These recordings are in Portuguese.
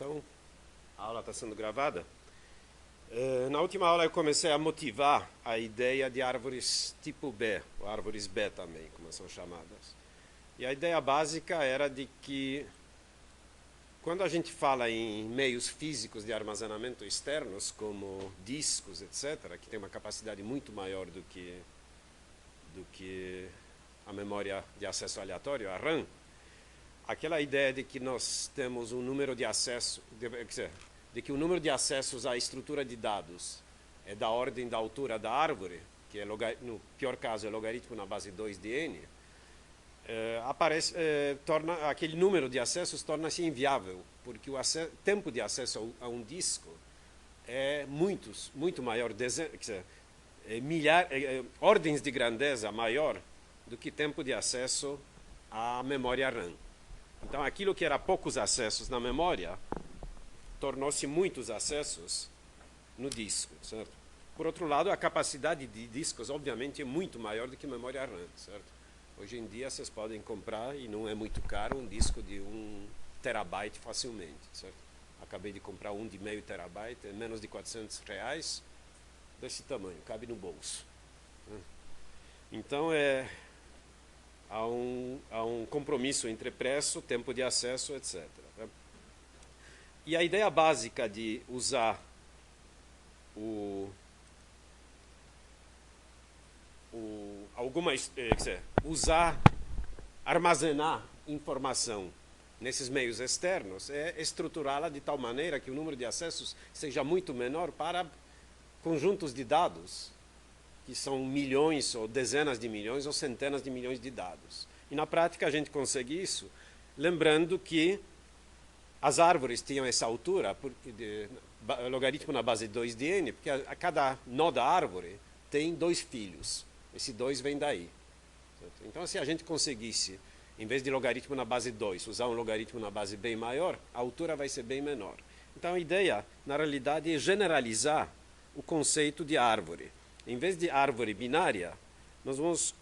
Então, a aula está sendo gravada. Na última aula eu comecei a motivar a ideia de árvores tipo B, ou árvores B também, como são chamadas. E a ideia básica era de que, quando a gente fala em meios físicos de armazenamento externos, como discos, etc., que tem uma capacidade muito maior do que a memória de acesso aleatório, a RAM, aquela ideia de que nós temos um número de acesso, de que o número de acessos à estrutura de dados é da ordem da altura da árvore, que é, no pior caso é logaritmo na base 2 de n, aquele número de acessos torna-se inviável, porque o tempo de acesso a um disco é muito maior, ordens de grandeza maior do que tempo de acesso à memória RAM. Então, aquilo que era poucos acessos na memória tornou-se muitos acessos no disco, certo? Por outro lado, a capacidade de discos, obviamente, é muito maior do que memória RAM, certo? Hoje em dia, vocês podem comprar, e não é muito caro, um disco de 1 terabyte facilmente, certo? Acabei de comprar um de meio terabyte, é menos de R$400, desse tamanho, cabe no bolso. Então, há um compromisso entre preço, tempo de acesso, etc. E a ideia básica de usar armazenar informação nesses meios externos é estruturá-la de tal maneira que o número de acessos seja muito menor para conjuntos de dados, que são milhões, ou dezenas de milhões, ou centenas de milhões de dados. E na prática a gente consegue isso, lembrando que as árvores tinham essa altura, logaritmo na base 2 de n, porque a cada nó da árvore tem 2 filhos. Esse 2 vem daí. Certo? Então, se a gente conseguisse, em vez de logaritmo na base 2, usar um logaritmo na base bem maior, a altura vai ser bem menor. Então, a ideia, na realidade, é generalizar o conceito de árvore. Em vez de árvore binária, nós vamos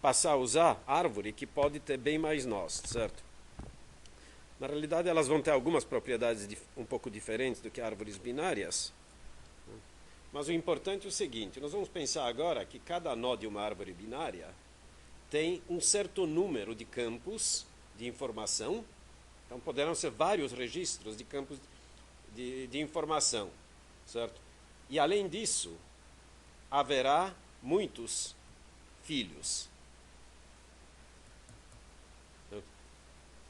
passar a usar árvore que pode ter bem mais nós, certo? Na realidade, elas vão ter algumas propriedades um pouco diferentes do que árvores binárias. Mas o importante é o seguinte, nós vamos pensar agora que cada nó de uma árvore binária tem um certo número de campos de informação. Então, poderão ser vários registros de campos de informação, certo? E, além disso, haverá muitos filhos.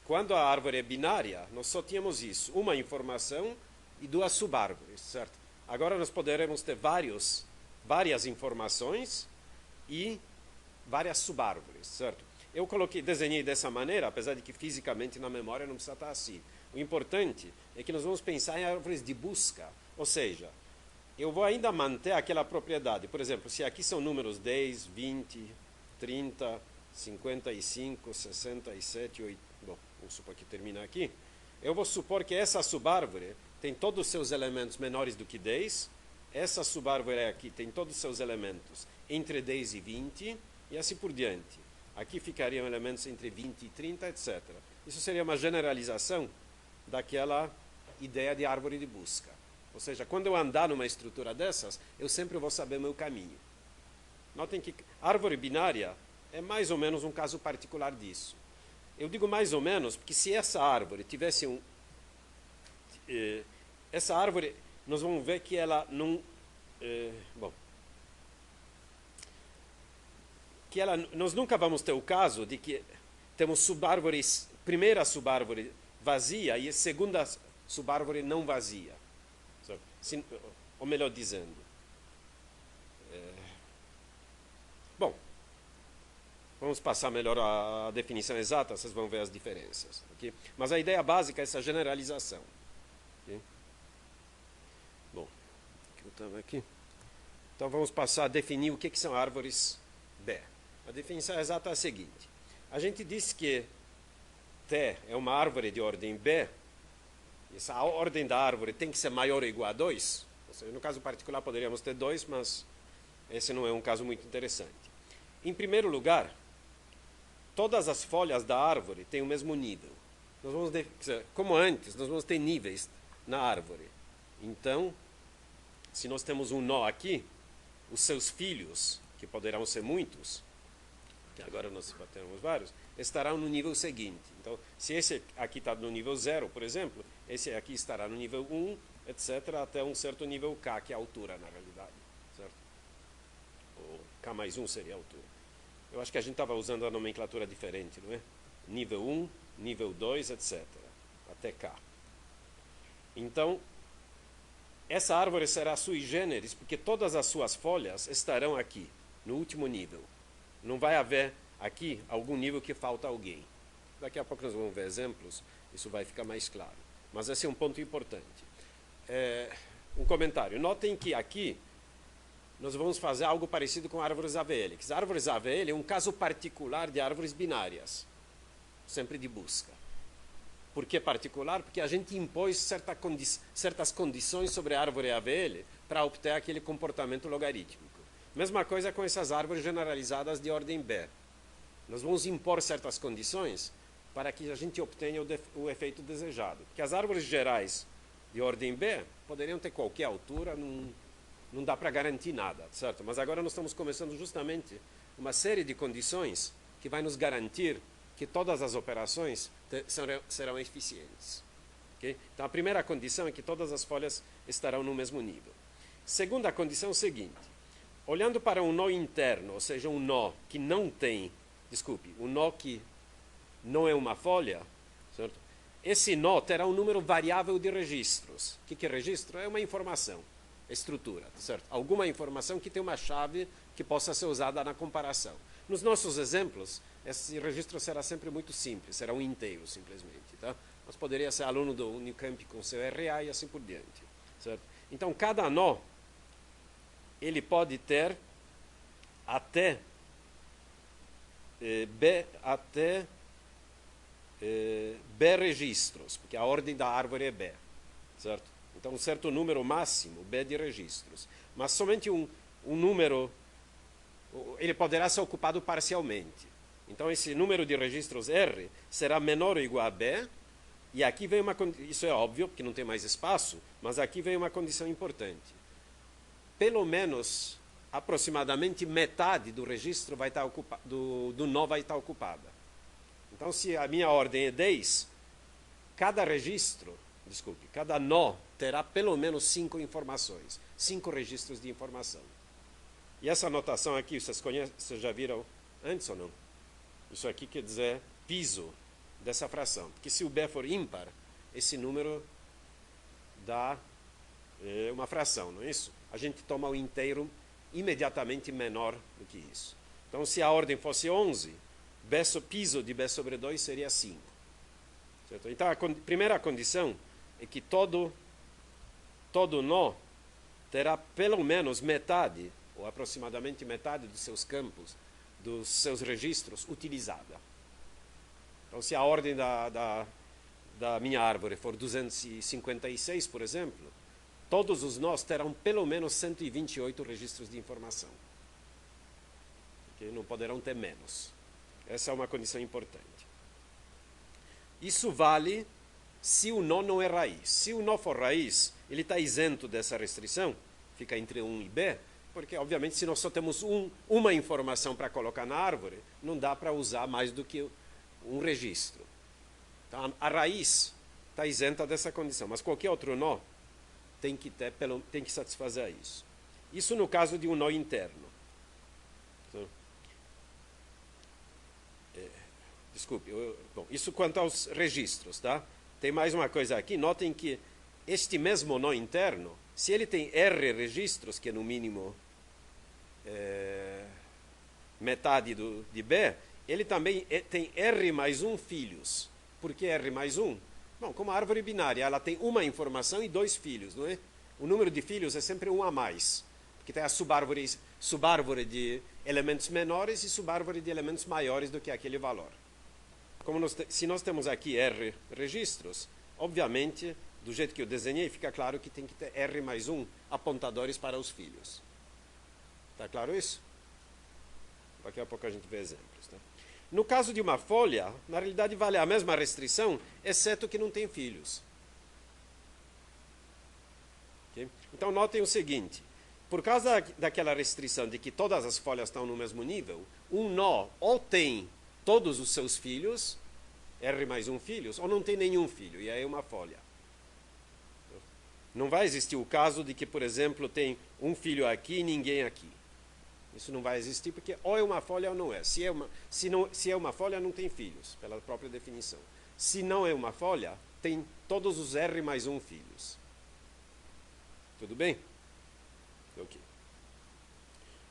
Quando a árvore é binária, nós só tínhamos isso, uma informação e 2 subárvores, certo? Agora nós poderemos ter várias informações e várias subárvores, certo? Eu desenhei dessa maneira, apesar de que fisicamente na memória não precisa estar assim. O importante é que nós vamos pensar em árvores de busca, ou seja, eu vou ainda manter aquela propriedade. Por exemplo, se aqui são números 10, 20, 30, 55, 67, 80... Bom, vamos supor que termina aqui. Eu vou supor que essa subárvore tem todos os seus elementos menores do que 10. Essa subárvore aqui tem todos os seus elementos entre 10 e 20, e assim por diante. Aqui ficariam elementos entre 20 e 30, etc. Isso seria uma generalização daquela ideia de árvore de busca. Ou seja, quando eu andar numa estrutura dessas, eu sempre vou saber meu caminho. Notem que árvore binária é mais ou menos um caso particular disso. Eu digo mais ou menos porque se essa árvore tivesse essa árvore, nós vamos ver que ela não... nós nunca vamos ter o caso de que temos subárvores, primeira subárvore vazia e a segunda subárvore não vazia. Ou melhor dizendo, vamos passar melhor a definição exata, vocês vão ver as diferenças. Okay? Mas a ideia básica é essa generalização. Okay? Bom, eu estava aqui. Então vamos passar a definir o que são árvores B. A definição exata é a seguinte. A gente disse que T é uma árvore de ordem B. Essa ordem da árvore tem que ser maior ou igual a 2. Ou seja, no caso particular poderíamos ter 2, mas esse não é um caso muito interessante. Em primeiro lugar, todas as folhas da árvore têm o mesmo nível. Nós vamos como antes, nós vamos ter níveis na árvore. Então, se nós temos um nó aqui, os seus filhos, que poderão ser muitos, que agora nós temos vários, estarão no nível seguinte. Então, se esse aqui está no nível 0, por exemplo, esse aqui estará no nível 1, etc., até um certo nível K, que é a altura, na realidade. Certo? Ou K mais 1 seria a altura. Eu acho que a gente estava usando a nomenclatura diferente, não é? Nível 1, nível 2, etc., até K. Então, essa árvore será sui generis, porque todas as suas folhas estarão aqui, no último nível. Não vai haver aqui algum nível que falta alguém. Daqui a pouco nós vamos ver exemplos, isso vai ficar mais claro. Mas esse é um ponto importante. Um comentário. Notem que aqui nós vamos fazer algo parecido com árvores AVL. As árvores AVL é um caso particular de árvores binárias, sempre de busca. Por que particular? Porque a gente impôs certas condições sobre a árvore AVL para obter aquele comportamento logarítmico. Mesma coisa com essas árvores generalizadas de ordem B. Nós vamos impor certas condições para que a gente obtenha o efeito desejado. Porque as árvores gerais de ordem B poderiam ter qualquer altura, não dá para garantir nada, certo? Mas agora nós estamos começando justamente uma série de condições que vai nos garantir que todas as operações serão eficientes. Okay? Então, a primeira condição é que todas as folhas estarão no mesmo nível. Segunda condição é o seguinte. Olhando para um nó interno, ou seja, um nó que não tem, um nó que não é uma folha, certo? Esse nó terá um número variável de registros. O que é registro? É uma informação, estrutura, certo? Alguma informação que tem uma chave que possa ser usada na comparação. Nos nossos exemplos, esse registro será sempre muito simples, será um inteiro, simplesmente. Tá? Mas poderia ser aluno do Unicamp com seu RA e assim por diante. Certo? Então, cada nó, ele pode ter até B registros, porque a ordem da árvore é B. Certo? Então, um certo número máximo, B de registros. Mas somente um número, ele poderá ser ocupado parcialmente. Então, esse número de registros R será menor ou igual a B, e aqui vem isso é óbvio, porque não tem mais espaço, mas aqui vem uma condição importante. Pelo menos, aproximadamente metade do registro vai estar do nó vai estar ocupada. Então, se a minha ordem é 10, cada nó terá pelo menos 5 informações, 5 registros de informação. E essa notação aqui, vocês já viram antes ou não? Isso aqui quer dizer piso dessa fração. Porque se o B for ímpar, esse número dá uma fração, não é isso? A gente toma o inteiro imediatamente menor do que isso. Então, se a ordem fosse 11, piso de B sobre 2 seria 5. Certo? Então, a primeira condição é que todo nó terá pelo menos metade, ou aproximadamente metade dos seus campos, dos seus registros utilizada. Então, se a ordem da minha árvore for 256, por exemplo, todos os nós terão pelo menos 128 registros de informação. Okay? Não poderão ter menos. Essa é uma condição importante. Isso vale se o nó não é raiz. Se o nó for raiz, ele está isento dessa restrição, fica entre 1 e B, porque, obviamente, se nós só temos uma informação para colocar na árvore, não dá para usar mais do que um registro. Então, a raiz está isenta dessa condição, mas qualquer outro nó tem que satisfazer isso. Isso no caso de um nó interno. Desculpe, isso quanto aos registros, tá? Tem mais uma coisa aqui, notem que este mesmo nó interno, se ele tem R registros, que é no mínimo metade de B, ele também tem R mais 1 filhos. Por que R mais 1? Bom, como a árvore binária, ela tem uma informação e 2 filhos, não é? O número de filhos é sempre 1 a mais, porque tem a subárvore de elementos menores e subárvore de elementos maiores do que aquele valor. Se nós temos aqui R registros, obviamente, do jeito que eu desenhei, fica claro que tem que ter R mais 1 apontadores para os filhos. Está claro isso? Daqui a pouco a gente vê exemplos. Tá? No caso de uma folha, na realidade vale a mesma restrição, exceto que não tem filhos. Okay? Então, notem o seguinte. Por causa daquela restrição de que todas as folhas estão no mesmo nível, um nó ou tem todos os seus filhos, R mais um filhos, ou não tem nenhum filho, e aí é uma folha. Não vai existir o caso de que, por exemplo, tem um filho aqui e ninguém aqui. Isso não vai existir porque ou é uma folha ou não é. Se é uma folha, não tem filhos, pela própria definição. Se não é uma folha, tem todos os R mais um filhos. Tudo bem? Ok.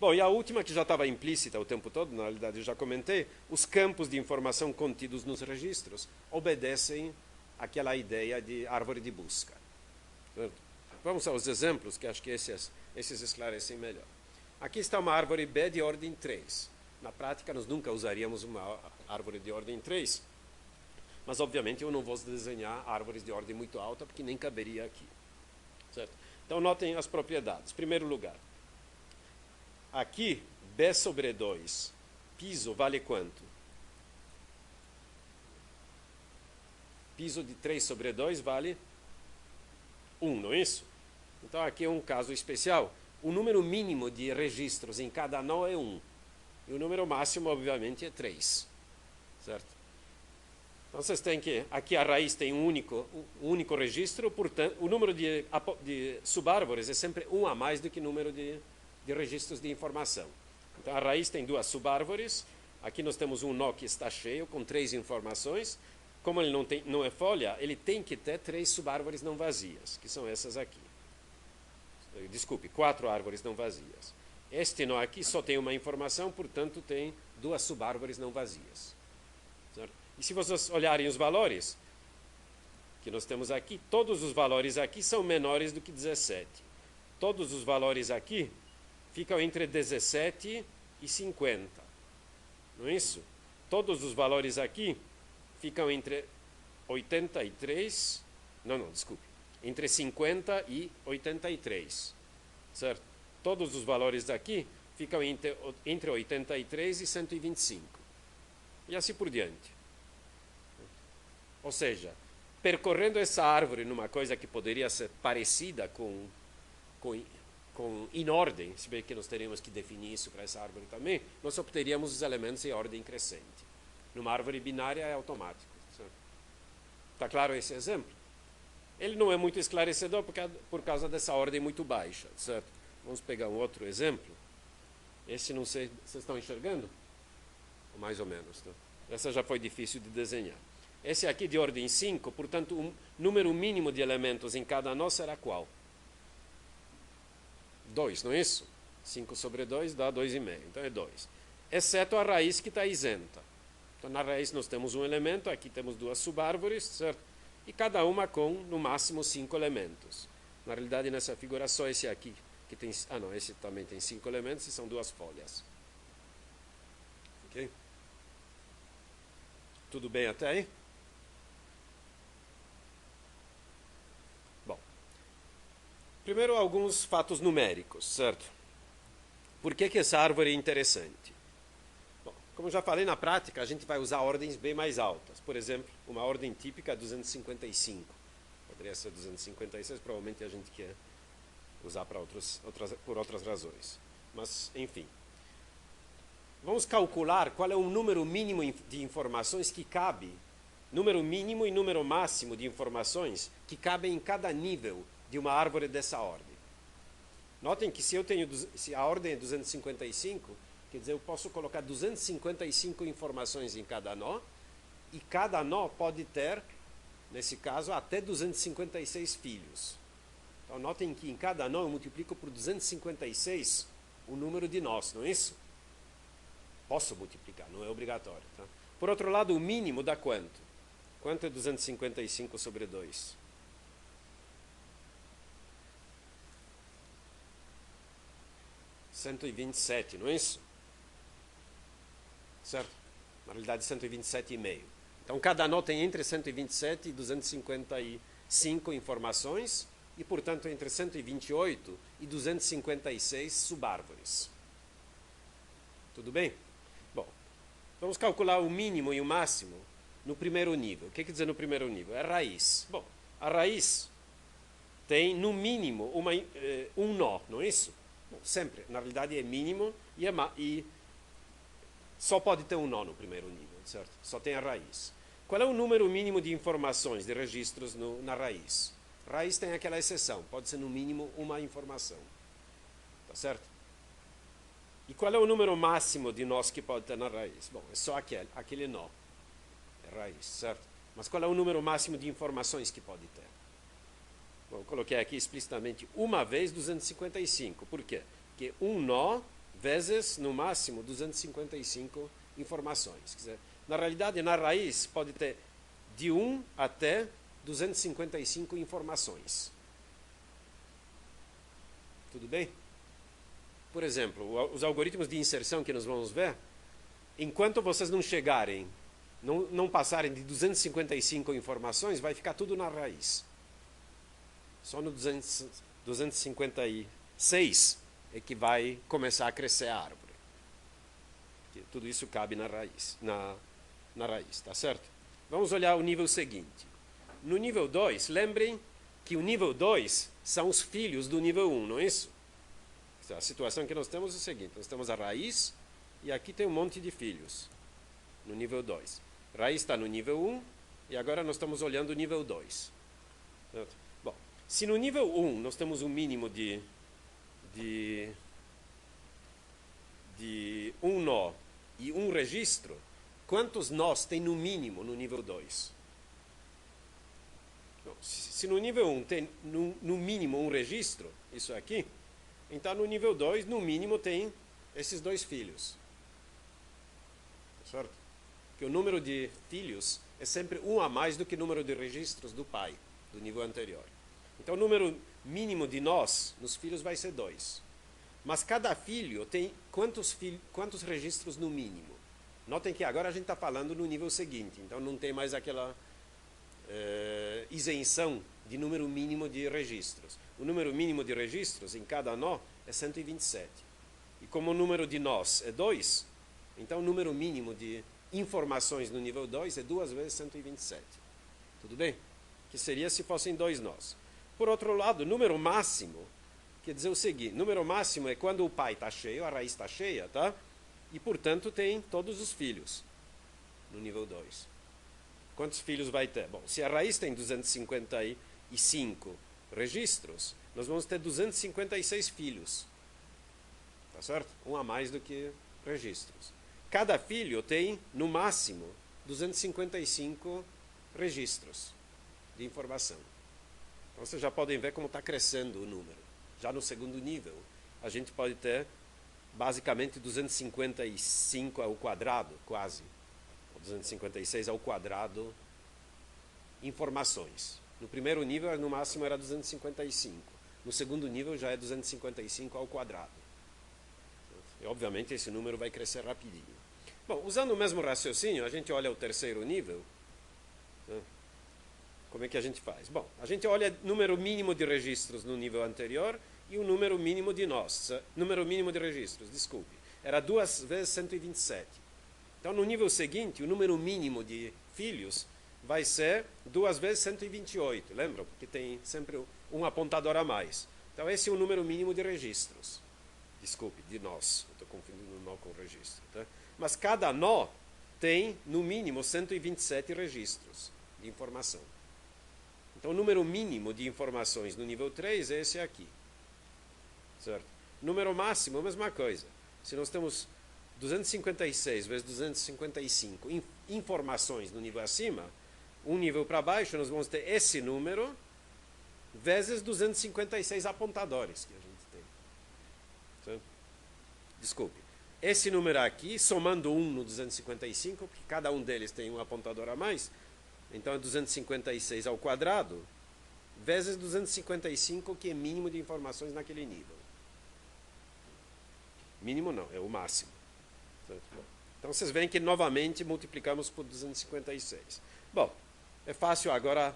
Bom, e a última que já estava implícita o tempo todo, na realidade eu já comentei, os campos de informação contidos nos registros obedecem àquela ideia de árvore de busca. Vamos aos exemplos, que acho que esses esclarecem melhor. Aqui está uma árvore B de ordem 3. Na prática, nós nunca usaríamos uma árvore de ordem 3, mas obviamente eu não vou desenhar árvores de ordem muito alta, porque nem caberia aqui. Certo? Então, notem as propriedades. Em primeiro lugar, aqui, B sobre 2, piso vale quanto? Piso de 3 sobre 2 vale 1, não é isso? Então, aqui é um caso especial. O número mínimo de registros em cada nó é 1. E o número máximo, obviamente, é 3. Certo? Então, vocês têm que... Aqui a raiz tem um único registro, portanto, o número de subárvores é sempre 1 a mais do que o número de registros de informação. Então, a raiz tem 2 subárvores. Aqui nós temos um nó que está cheio, com 3 informações. Como ele não é folha, ele tem que ter 3 subárvores não vazias, que são essas aqui. Desculpe, 4 árvores não vazias. Este nó aqui só tem uma informação, portanto tem 2 subárvores não vazias. Certo? E se vocês olharem os valores que nós temos aqui, todos os valores aqui são menores do que 17. Todos os valores aqui ficam entre 17 e 50. Não é isso? Todos os valores aqui ficam entre 83... desculpe. Entre 50 e 83, certo? Todos os valores daqui ficam entre 83 e 125. E assim por diante. Ou seja, percorrendo essa árvore numa coisa que poderia ser parecida com em ordem, se bem que nós teríamos que definir isso para essa árvore também, nós obteríamos os elementos em ordem crescente. Numa árvore binária é automático. Está claro esse exemplo? Ele não é muito esclarecedor por causa dessa ordem muito baixa, certo? Vamos pegar um outro exemplo. Esse não sei, vocês estão enxergando? Mais ou menos. Tá? Essa já foi difícil de desenhar. Esse aqui de ordem 5, portanto, o número mínimo de elementos em cada nó será qual? 2, não é isso? 5 sobre 2 dá 2,5, então é 2. Exceto a raiz que está isenta. Então, na raiz nós temos um elemento, aqui temos 2 subárvores, certo? E cada uma com, no máximo, 5 elementos. Na realidade, nessa figura, só esse aqui, que tem... esse também tem 5 elementos e são 2 folhas. Ok? Tudo bem até aí? Bom. Primeiro, alguns fatos numéricos, certo? Por que essa árvore é interessante? Como já falei, na prática, a gente vai usar ordens bem mais altas. Por exemplo, uma ordem típica é 255. Poderia ser 256, provavelmente a gente quer usar por outras razões. Mas, enfim. Vamos calcular qual é o número mínimo de informações que cabe, número mínimo e número máximo de informações que cabem em cada nível de uma árvore dessa ordem. Notem que se a ordem é 255... Quer dizer, eu posso colocar 255 informações em cada nó, e cada nó pode ter, nesse caso, até 256 filhos. Então, notem que em cada nó eu multiplico por 256 o número de nós, não é isso? Posso multiplicar, não é obrigatório. Tá? Por outro lado, o mínimo dá quanto? Quanto é 255 sobre 2? (127), não é isso? Certo? Na realidade, 127,5. Então, cada nó tem entre 127 e 255 informações e, portanto, entre 128 e 256 subárvores. Tudo bem? Bom, vamos calcular o mínimo e o máximo no primeiro nível. O que quer dizer no primeiro nível? É a raiz. Bom, a raiz tem, no mínimo, um nó, não é isso? Bom, sempre, na realidade é mínimo e só pode ter um nó no primeiro nível, certo? Só tem a raiz. Qual é o número mínimo de informações, de registros na raiz? Raiz tem aquela exceção, pode ser no mínimo uma informação. Tá certo? E qual é o número máximo de nós que pode ter na raiz? Bom, é só aquele nó. É raiz, certo? Mas qual é o número máximo de informações que pode ter? Bom, eu coloquei aqui explicitamente uma vez 255. Por quê? Porque um nó vezes, no máximo, 255 informações. Quer dizer, na realidade, na raiz, pode ter de 1 até 255 informações. Tudo bem? Por exemplo, os algoritmos de inserção que nós vamos ver, enquanto vocês não chegarem, não passarem de 255 informações, vai ficar tudo na raiz. Só no 256 é que vai começar a crescer a árvore. Porque tudo isso cabe na raiz, na raiz, tá certo? Vamos olhar o nível seguinte. No nível 2, lembrem que o nível 2 são os filhos do nível 1, não é isso? A situação que nós temos é o seguinte, nós temos a raiz e aqui tem um monte de filhos no nível 2. A raiz está no nível 1 e agora nós estamos olhando o nível 2. Certo? Bom, se no nível 1 nós temos um mínimo de um nó e um registro, quantos nós tem no mínimo no nível 2? Se no nível 1 tem no mínimo um registro, isso aqui, então no nível 2, no mínimo, tem esses dois filhos. Certo? Porque o número de filhos é sempre um a mais do que o número de registros do pai, do nível anterior. Então o número mínimo de nós nos filhos vai ser 2. Mas cada filho tem quantos registros no mínimo? Notem que agora a gente está falando no nível seguinte, então não tem mais aquela isenção de número mínimo de registros. O número mínimo de registros em cada nó é 127. E como o número de nós é 2, então o número mínimo de informações no nível 2 é 2 vezes 127. Tudo bem? Que seria se fossem 2 nós. Por outro lado, o número máximo quer dizer o seguinte, número máximo é quando o pai está cheio, a raiz está cheia, tá? E, portanto, tem todos os filhos no nível 2. Quantos filhos vai ter? Bom, se a raiz tem 255 registros, nós vamos ter 256 filhos. Tá certo? Um a mais do que registros. Cada filho tem, no máximo, 255 registros de informação. Então, vocês já podem ver como está crescendo o número. Já no segundo nível, a gente pode ter, basicamente, 255 ao quadrado, quase. 256 ao quadrado informações. No primeiro nível, no máximo, era 255. No segundo nível, já é 255 ao quadrado. E, obviamente, esse número vai crescer rapidinho. Bom, usando o mesmo raciocínio, a gente olha o terceiro nível. Como é que a gente faz? Bom, a gente olha o número mínimo de registros no nível anterior e o número mínimo de nós. Número mínimo de registros, desculpe. Era 2 vezes 127. Então, no nível seguinte, o número mínimo de filhos vai ser 2 vezes 128, lembram? Porque tem sempre um apontador a mais. Então, esse é o número mínimo de registros. Desculpe, de nós. Estou confundindo nó com registro. Tá? Mas cada nó tem, no mínimo, 127 registros de informação. Então, o número mínimo de informações no nível 3 é esse aqui. Certo? Número máximo, a mesma coisa. Se nós temos 256 vezes 255 informações no nível acima, um nível para baixo, nós vamos ter esse número vezes 256 apontadores que a gente tem. Certo? Desculpe. Esse número aqui, somando 1 no 255, porque cada um deles tem um apontador a mais, então é 256 ao quadrado, vezes 255, que é mínimo de informações naquele nível. Mínimo não, é o máximo. Então vocês veem que novamente multiplicamos por 256. Bom, é fácil agora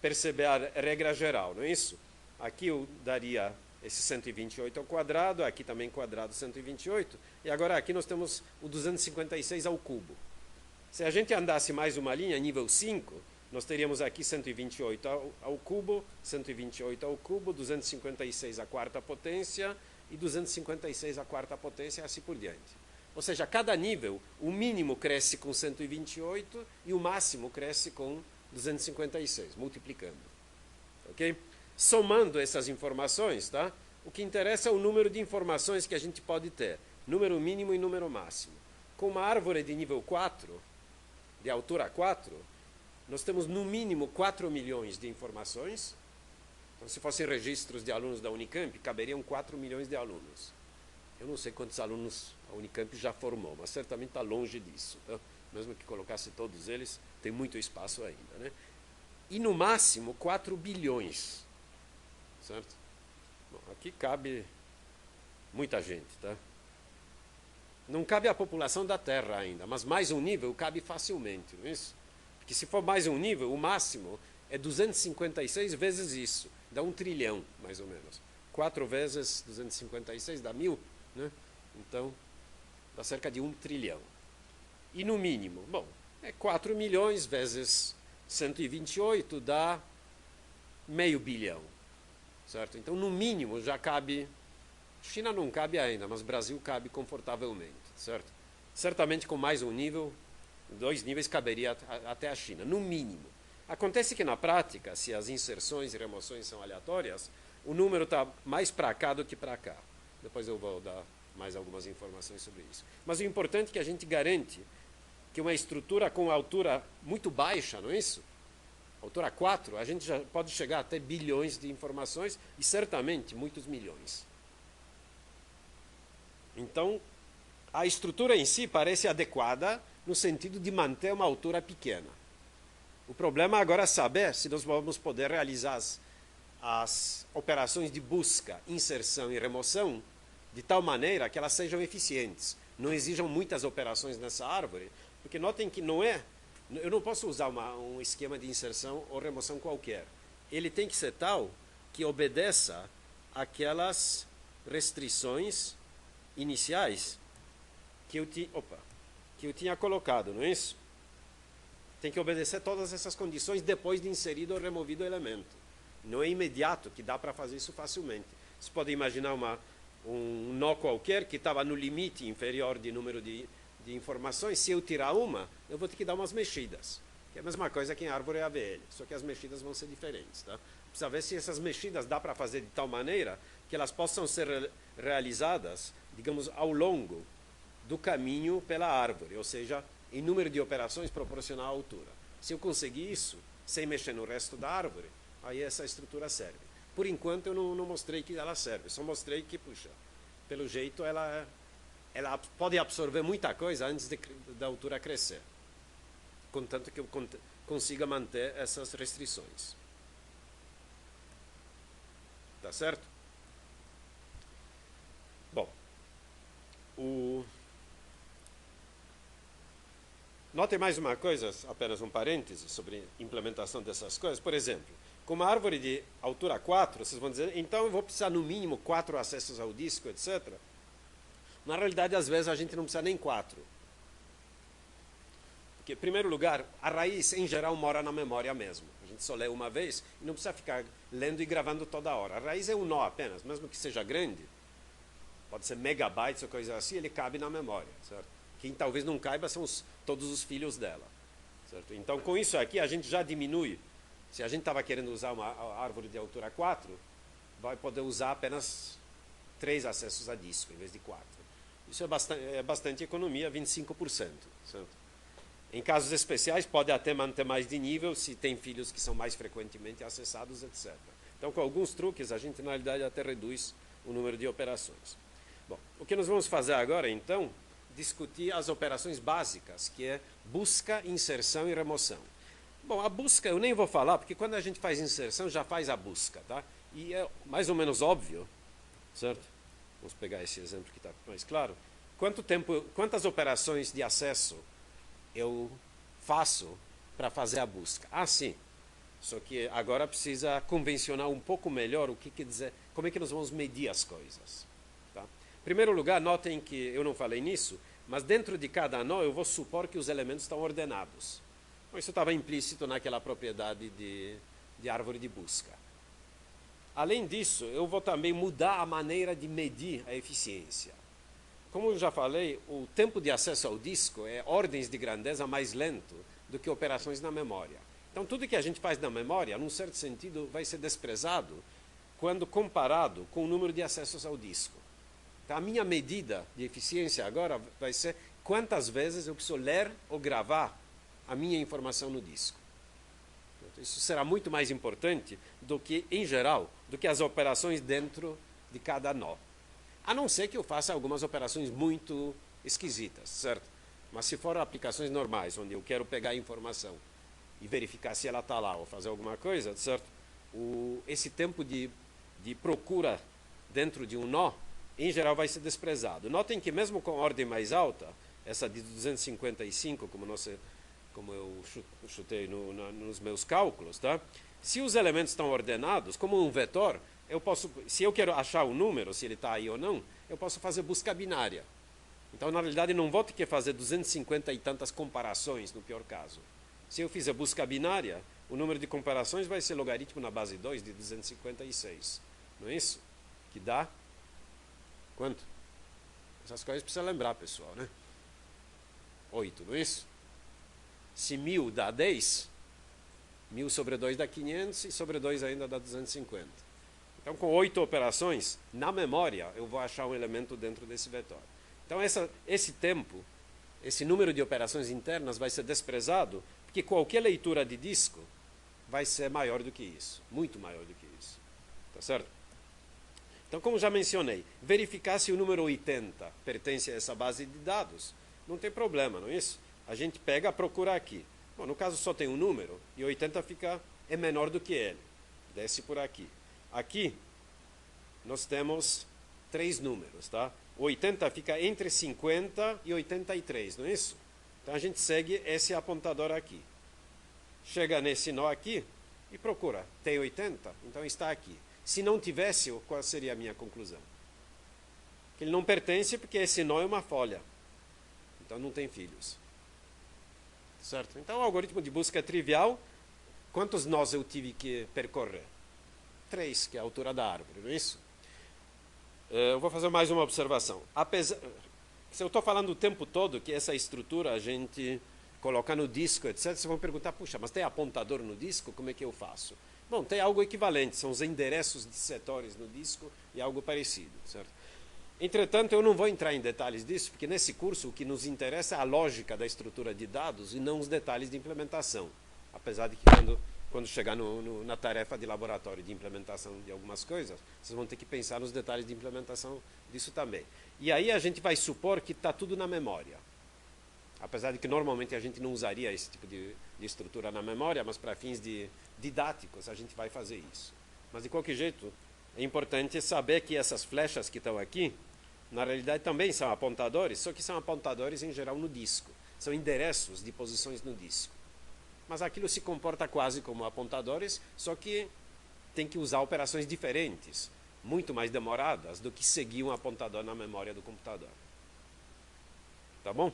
perceber a regra geral, não é isso? Aqui eu daria esse 128 ao quadrado, aqui também quadrado 128, e agora aqui nós temos o 256 ao cubo. Se a gente andasse mais uma linha, nível 5, nós teríamos aqui 128 ao cubo, 128 ao cubo, 256 à quarta potência e 256 à quarta potência e assim por diante. Ou seja, a cada nível, o mínimo cresce com 128 e o máximo cresce com 256, multiplicando. Ok? Somando essas informações, tá? O que interessa é o número de informações que a gente pode ter, número mínimo e número máximo. Com uma árvore de nível 4, de altura 4, nós temos no mínimo 4 milhões de informações. Então, se fossem registros de alunos da Unicamp, caberiam 4 milhões de alunos. Eu não sei quantos alunos a Unicamp já formou, mas certamente está longe disso. Tá? Mesmo que colocasse todos eles, tem muito espaço ainda. Né? E no máximo 4 bilhões. Certo? Bom, aqui cabe muita gente. Tá? Não cabe a população da Terra ainda, mas mais um nível cabe facilmente. Não é isso? Porque se for mais um nível, o máximo é 256 vezes isso. Dá 1 trilhão, mais ou menos. 4 vezes 256 dá 1000, né? Então, dá cerca de 1 trilhão. E no mínimo, bom, é 4 milhões vezes 128 dá meio bilhão. Certo? Então, no mínimo, já cabe... China não cabe ainda, mas Brasil cabe confortavelmente. Certo? Certamente com mais um nível, 2 níveis caberia até a China, no mínimo. Acontece que na prática, se as inserções e remoções são aleatórias, o número está mais para cá do que para cá. Depois eu vou dar mais algumas informações sobre isso. Mas o importante é que a gente garante que uma estrutura com altura muito baixa, não é isso? Altura 4, a gente já pode chegar até bilhões de informações e certamente muitos milhões. Então, a estrutura em si parece adequada no sentido de manter uma altura pequena. O problema agora é saber se nós vamos poder realizar as operações de busca, inserção e remoção de tal maneira que elas sejam eficientes. Não exijam muitas operações nessa árvore, porque notem que não é... Eu não posso usar um esquema de inserção ou remoção qualquer. Ele tem que ser tal que obedeça aquelas restrições iniciais que eu tinha colocado, não é isso? Tem que obedecer todas essas condições depois de inserido ou removido o elemento. Não é imediato que dá para fazer isso facilmente. Você pode imaginar um nó qualquer que estava no limite inferior de número de informações. Se eu tirar uma, eu vou ter que dar umas mexidas. Que é a mesma coisa que em árvore AVL, só que as mexidas vão ser diferentes. Tá? Precisa ver se essas mexidas dá para fazer de tal maneira que elas possam ser realizadas, digamos, ao longo do caminho pela árvore, ou seja, em número de operações proporcional à altura. Se eu conseguir isso, sem mexer no resto da árvore, aí essa estrutura serve. Por enquanto eu não mostrei que ela serve, só mostrei que, puxa, pelo jeito ela pode absorver muita coisa antes da altura crescer, contanto que eu consiga manter essas restrições. Tá certo? Bom, notem mais uma coisa, apenas um parêntese sobre implementação dessas coisas. Por exemplo, com uma árvore de altura 4, vocês vão dizer, então eu vou precisar no mínimo 4 acessos ao disco, etc. Na realidade, às vezes, a gente não precisa nem 4. Porque, em primeiro lugar, a raiz, em geral, mora na memória mesmo. A gente só lê uma vez e não precisa ficar lendo e gravando toda hora. A raiz é um nó apenas, mesmo que seja grande, pode ser megabytes ou coisa assim, ele cabe na memória, certo? Quem talvez não caiba são todos os filhos dela, certo? Então, com isso aqui, a gente já diminui. Se a gente estava querendo usar uma árvore de altura 4, vai poder usar apenas 3 acessos a disco, em vez de 4. Isso é bastante economia, 25%. Certo? Em casos especiais, pode até manter mais de nível, se tem filhos que são mais frequentemente acessados, etc. Então, com alguns truques, a gente, na realidade, até reduz o número de operações. Bom, o que nós vamos fazer agora, então, discutir as operações básicas, que é busca, inserção e remoção. Bom, a busca eu nem vou falar, porque quando a gente faz inserção, já faz a busca, tá? E é mais ou menos óbvio, certo? Vamos pegar esse exemplo que está mais claro. Quantas operações de acesso eu faço para fazer a busca? Ah, sim. Só que agora precisa convencionar um pouco melhor o que quer dizer, como é que nós vamos medir as coisas. Tá? Em primeiro lugar, notem que eu não falei nisso, mas dentro de cada nó eu vou supor que os elementos estão ordenados. Isso estava implícito naquela propriedade de árvore de busca. Além disso, eu vou também mudar a maneira de medir a eficiência. Como eu já falei, o tempo de acesso ao disco é ordens de grandeza mais lento do que operações na memória. Então, tudo que a gente faz na memória, num certo sentido, vai ser desprezado quando comparado com o número de acessos ao disco. Então, a minha medida de eficiência agora vai ser quantas vezes eu preciso ler ou gravar a minha informação no disco. Isso será muito mais importante do que, em geral, do que as operações dentro de cada nó. A não ser que eu faça algumas operações muito esquisitas, certo? Mas se for aplicações normais, onde eu quero pegar a informação e verificar se ela está lá ou fazer alguma coisa, certo? Esse tempo de procura dentro de um nó, em geral, vai ser desprezado. Notem que mesmo com ordem mais alta, essa de 255, como eu chutei nos meus cálculos, tá? Se os elementos estão ordenados, como um vetor, se eu quero achar o número, se ele está aí ou não, eu posso fazer busca binária. Então, na realidade, não vou ter que fazer 250 e tantas comparações, no pior caso. Se eu fizer busca binária, o número de comparações vai ser logaritmo na base 2 de 256. Não é isso? Que dá quanto? Essas coisas precisa lembrar, pessoal, né? 8, não é isso? Se 1000 dá 10, 1000 sobre 2 dá 500 e sobre 2 ainda dá 250. Então, com 8 operações, na memória, eu vou achar um elemento dentro desse vetor. Então, esse tempo, esse número de operações internas vai ser desprezado, porque qualquer leitura de disco vai ser maior do que isso, muito maior do que isso. Tá certo? Então, como já mencionei, verificar se o número 80 pertence a essa base de dados, não tem problema, não é isso? A gente pega, procura aqui. Bom, no caso só tem um número, e 80 é menor do que ele. Desce por aqui. Aqui, nós temos 3 números, tá? O 80 fica entre 50 e 83, não é isso? Então, a gente segue esse apontador aqui. Chega nesse nó aqui e procura. Tem 80? Então, está aqui. Se não tivesse, qual seria a minha conclusão? Que ele não pertence porque esse nó é uma folha. Então, não tem filhos. Certo? Então, o algoritmo de busca é trivial. Quantos nós eu tive que percorrer? 3, que é a altura da árvore, não é isso? Eu vou fazer mais uma observação. Se eu estou falando o tempo todo que essa estrutura a gente coloca no disco, etc., vocês vão perguntar, puxa, mas tem apontador no disco? Como é que eu faço? Bom, tem algo equivalente, são os endereços de setores no disco e algo parecido, certo? Entretanto, eu não vou entrar em detalhes disso, porque nesse curso o que nos interessa é a lógica da estrutura de dados e não os detalhes de implementação. Apesar de que quando chegar na tarefa de laboratório de implementação de algumas coisas, vocês vão ter que pensar nos detalhes de implementação disso também. E aí a gente vai supor que está tudo na memória. Apesar de que normalmente a gente não usaria esse tipo de estrutura na memória, mas para fins didáticos a gente vai fazer isso. Mas de qualquer jeito, é importante saber que essas flechas que estão aqui, na realidade também são apontadores, só que são apontadores em geral no disco. São endereços de posições no disco. Mas aquilo se comporta quase como apontadores, só que tem que usar operações diferentes, muito mais demoradas do que seguir um apontador na memória do computador. Tá bom?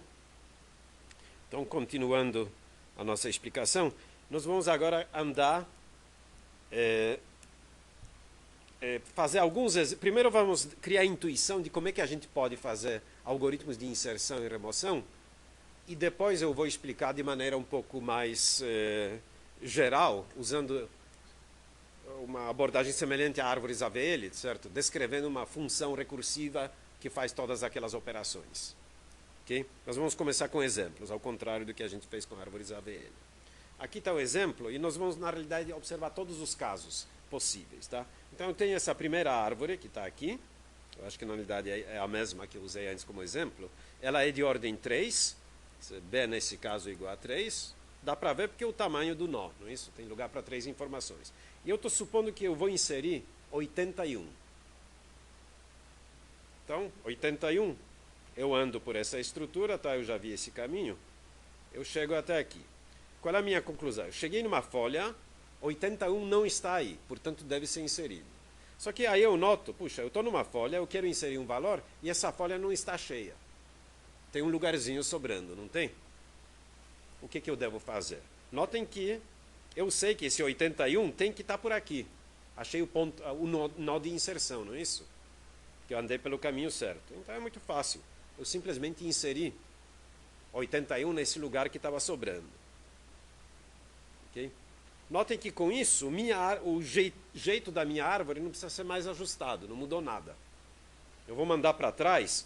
Então, continuando a nossa explicação, nós vamos agora andar, fazer alguns... Primeiro vamos criar a intuição de como é que a gente pode fazer algoritmos de inserção e remoção, e depois eu vou explicar de maneira um pouco mais geral, usando uma abordagem semelhante a árvores AVL, certo? Descrevendo uma função recursiva que faz todas aquelas operações. Okay? Nós vamos começar com exemplos, ao contrário do que a gente fez com árvores AVL. Aqui está o exemplo, e nós vamos, na realidade, observar todos os casos possíveis. Tá? Então, eu tenho essa primeira árvore que está aqui. Eu acho que, na realidade, é a mesma que eu usei antes como exemplo. Ela é de ordem 3. B, nesse caso, é igual a 3. Dá para ver porque é o tamanho do nó, não é isso? Tem lugar para 3 informações. E eu estou supondo que eu vou inserir 81. Então, 81, eu ando por essa estrutura, tá? Eu já vi esse caminho. Eu chego até aqui. Qual é a minha conclusão? Eu cheguei numa folha, 81 não está aí, portanto deve ser inserido. Só que aí eu noto, puxa, eu estou numa folha, eu quero inserir um valor e essa folha não está cheia. Tem um lugarzinho sobrando, não tem? O que eu devo fazer? Notem que eu sei que esse 81 tem que estar por aqui. Achei o nó de inserção, não é isso? Que eu andei pelo caminho certo. Então é muito fácil. Eu simplesmente inseri 81 nesse lugar que estava sobrando. Okay? Notem que com isso, o jeito da minha árvore não precisa ser mais ajustado, não mudou nada. Eu vou mandar para trás,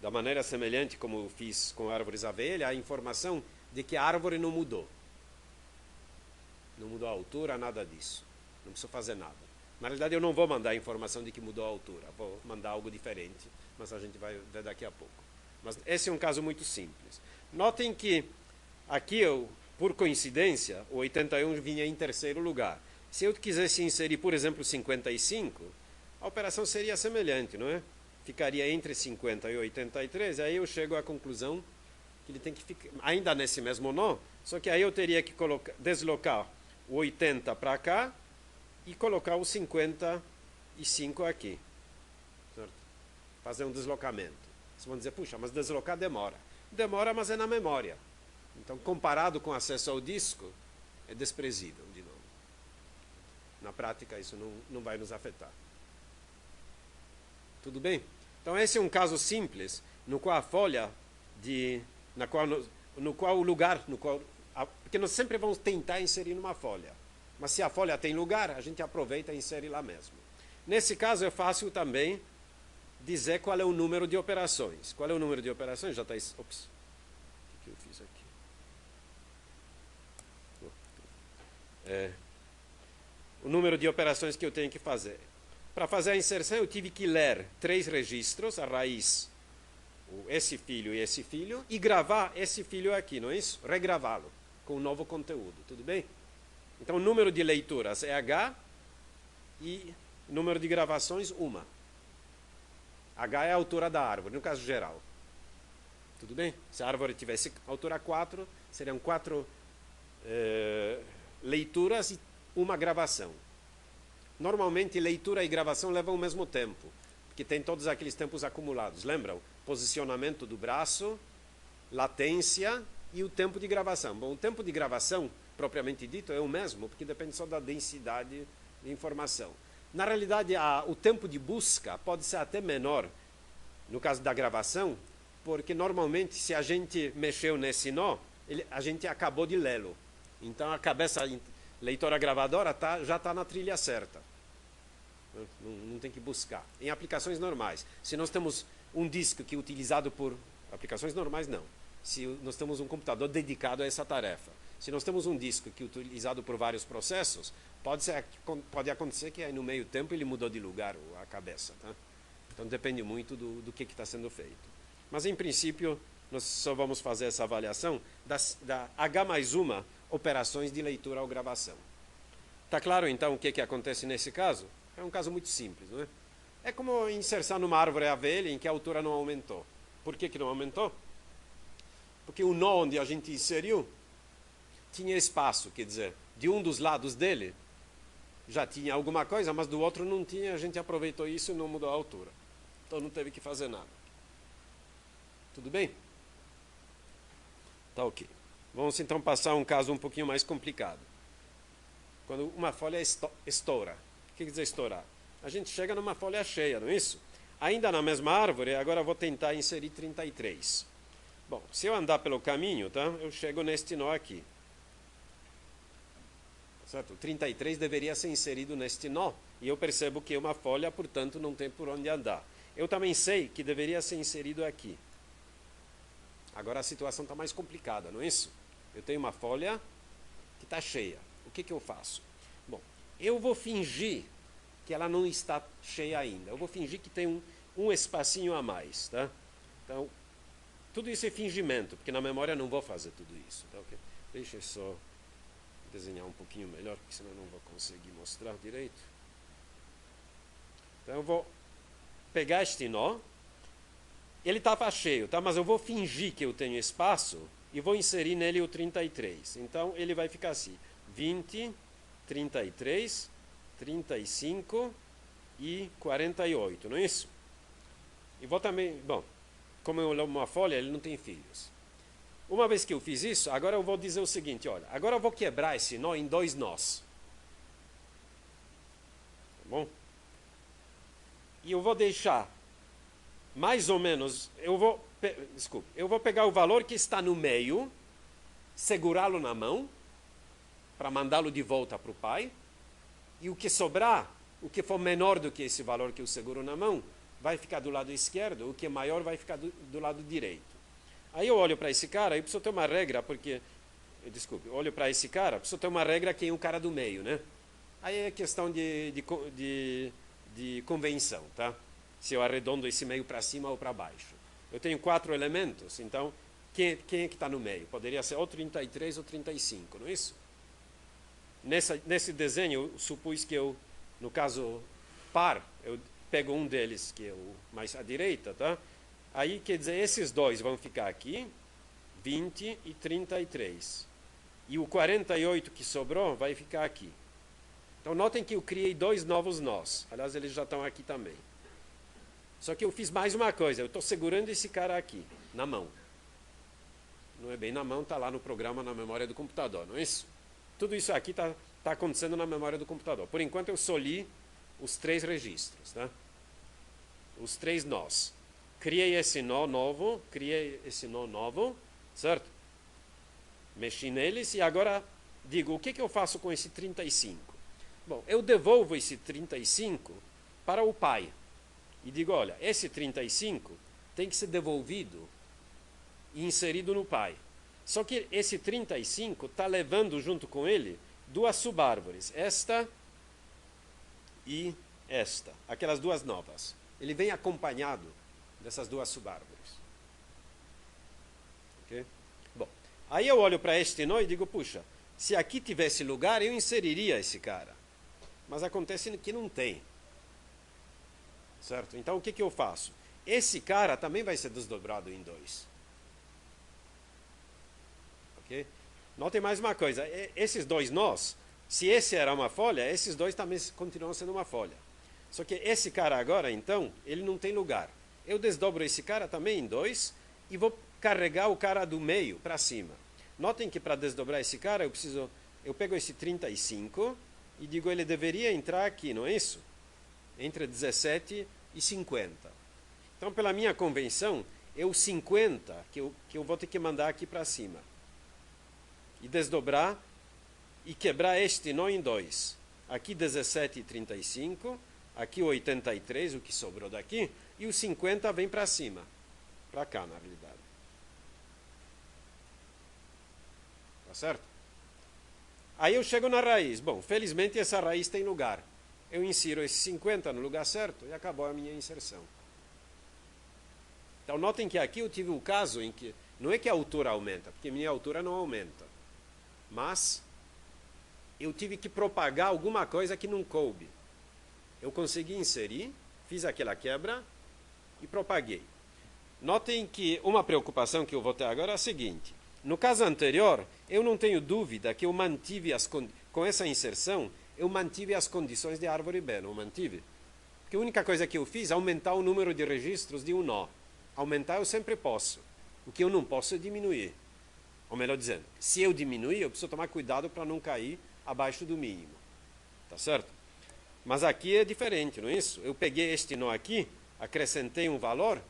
da maneira semelhante como eu fiz com árvores abelha, a informação de que a árvore não mudou. Não mudou a altura, nada disso. Não preciso fazer nada. Na realidade, eu não vou mandar a informação de que mudou a altura. Vou mandar algo diferente, mas a gente vai ver daqui a pouco. Mas esse é um caso muito simples. Notem que aqui, por coincidência, o 81 vinha em terceiro lugar. Se eu quisesse inserir, por exemplo, 55, a operação seria semelhante, não é? Ficaria entre 50 e 83, aí eu chego à conclusão que ele tem que ficar ainda nesse mesmo nó, só que aí eu teria que deslocar o 80 para cá e colocar o 55 aqui. Certo? Fazer um deslocamento. Vocês vão dizer, puxa, mas deslocar demora. Demora, mas é na memória. Então, comparado com acesso ao disco, é desprezível, de novo. Na prática, isso não vai nos afetar. Tudo bem? Então, esse é um caso simples, no qual a folha, no qual o lugar, porque nós sempre vamos tentar inserir numa folha. Mas se a folha tem lugar, a gente aproveita e insere lá mesmo. Nesse caso, é fácil também dizer qual é o número de operações. Qual é o número de operações? Já está... Ops. O que eu fiz aqui? O número de operações que eu tenho que fazer. Para fazer a inserção, eu tive que ler 3 registros, a raiz, esse filho e esse filho, e gravar esse filho aqui, não é isso? Regravá-lo com um novo conteúdo, tudo bem? Então, o número de leituras é H e o número de gravações, 1. H é a altura da árvore, no caso geral. Tudo bem? Se a árvore tivesse altura 4, seriam 4 leituras e 1 gravação. Normalmente, leitura e gravação levam o mesmo tempo, porque tem todos aqueles tempos acumulados. Lembram? Posicionamento do braço, latência e o tempo de gravação. Bom, o tempo de gravação, propriamente dito, é o mesmo, porque depende só da densidade de informação. Na realidade, o tempo de busca pode ser até menor, no caso da gravação, porque normalmente, se a gente mexeu nesse nó, a gente acabou de lê-lo. Então, a cabeça leitora gravadora já está na trilha certa. Não tem que buscar. Em aplicações normais, se nós temos um disco que é utilizado por... Aplicações normais, não. Se nós temos um computador dedicado a essa tarefa. Se nós temos um disco que é utilizado por vários processos, pode acontecer que aí no meio tempo ele mudou de lugar a cabeça. Tá? Então depende muito do que está sendo feito. Mas em princípio, nós só vamos fazer essa avaliação da H mais 1 operações de leitura ou gravação. Está claro então o que acontece nesse caso? É um caso muito simples, não é? É como inserção numa árvore abelha em que a altura não aumentou. Por que não aumentou? Porque o nó onde a gente inseriu tinha espaço, quer dizer, de um dos lados dele já tinha alguma coisa, mas do outro não tinha, a gente aproveitou isso e não mudou a altura. Então não teve que fazer nada. Tudo bem? Tá ok. Vamos então passar a um caso um pouquinho mais complicado. Quando uma folha estoura. O que quer dizer estourar? A gente chega numa folha cheia, não é isso? Ainda na mesma árvore, agora eu vou tentar inserir 33. Bom, se eu andar pelo caminho, tá? Eu chego neste nó aqui. Certo? O 33 deveria ser inserido neste nó. E eu percebo que é uma folha, portanto, não tem por onde andar. Eu também sei que deveria ser inserido aqui. Agora a situação está mais complicada, não é isso? Eu tenho uma folha que está cheia. O que eu faço? Bom, eu vou fingir que ela não está cheia ainda. Eu vou fingir que tem um espacinho a mais. Tá? Então, tudo isso é fingimento, porque na memória eu não vou fazer tudo isso. Tá? Okay? Deixa eu só desenhar um pouquinho melhor, porque senão eu não vou conseguir mostrar direito. Então eu vou pegar este nó. Ele estava cheio, tá? Mas eu vou fingir que eu tenho espaço e vou inserir nele o 33. Então ele vai ficar assim: 20, 33, 35 e 48, não é isso? E vou também, bom, como eu olho uma folha, ele não tem filhos. Uma vez que eu fiz isso, agora eu vou dizer o seguinte, olha, agora eu vou quebrar esse nó em dois nós. Tá bom? E eu vou deixar mais ou menos, eu vou pegar o valor que está no meio, segurá-lo na mão, para mandá-lo de volta para o pai, e o que sobrar, o que for menor do que esse valor que eu seguro na mão, vai ficar do lado esquerdo, o que é maior vai ficar do lado direito. Aí eu olho para esse cara, eu preciso ter uma regra, porque, desculpe, eu olho para esse cara, preciso ter uma regra que é o cara do meio, né? Aí é questão de convenção, tá? Se eu arredondo esse meio para cima ou para baixo. Eu tenho 4 elementos, então quem é que está no meio? Poderia ser ou 33 ou 35, não é isso? Nesse desenho, eu supus que eu, no caso par, eu pego um deles, que é o mais à direita, tá? Aí, quer dizer, esses dois vão ficar aqui, 20 e 33. E o 48 que sobrou vai ficar aqui. Então, notem que eu criei 2 novos nós. Aliás, eles já estão aqui também. Só que eu fiz mais uma coisa. Eu estou segurando esse cara aqui, na mão. Não é bem na mão, está lá no programa, na memória do computador, não é isso? Tudo isso aqui está acontecendo na memória do computador. Por enquanto, eu só li os 3 registros, tá? Os 3 nós. Criei esse nó novo, certo? Mexi neles e agora digo, o que eu faço com esse 35? Bom, eu devolvo esse 35 para o pai. E digo, olha, esse 35 tem que ser devolvido e inserido no pai. Só que esse 35 está levando junto com ele 2 subárvores, esta e esta, aquelas 2 novas. Ele vem acompanhado dessas 2 subárvores. Okay? Bom, aí eu olho para este nó e digo, puxa, se aqui tivesse lugar, eu inseriria esse cara. Mas acontece que não tem. Certo? Então, o que eu faço? Esse cara também vai ser desdobrado em 2. Ok? Notem mais uma coisa. Esses 2 nós, se esse era uma folha, esses 2 também continuam sendo uma folha. Só que esse cara agora, então, ele não tem lugar. Eu desdobro esse cara também em 2 e vou carregar o cara do meio para cima. Notem que para desdobrar esse cara, eu pego esse 35 e digo, ele deveria entrar aqui, não é isso? Entre 17 e 50. Então, pela minha convenção, é o 50 que eu vou ter que mandar aqui para cima. E desdobrar e quebrar este nó em 2. Aqui 17 e 35, aqui 83, o que sobrou daqui, e o 50 vem para cima. Para cá, na realidade. Tá certo? Aí eu chego na raiz. Bom, felizmente essa raiz tem lugar. Eu insiro esse 50 no lugar certo e acabou a minha inserção. Então, notem que aqui eu tive um caso em que não é que a altura aumenta, porque minha altura não aumenta, mas eu tive que propagar alguma coisa que não coube. Eu consegui inserir, fiz aquela quebra e propaguei. Notem que uma preocupação que eu vou ter agora é a seguinte. No caso anterior, eu não tenho dúvida que eu mantive com essa inserção, eu mantive as condições de árvore B, não mantive? Porque a única coisa que eu fiz é aumentar o número de registros de um nó. Aumentar eu sempre posso. O que eu não posso é diminuir. Ou melhor dizendo, se eu diminuir, eu preciso tomar cuidado para não cair abaixo do mínimo. Tá certo? Mas aqui é diferente, não é isso? Eu peguei este nó aqui, acrescentei um valor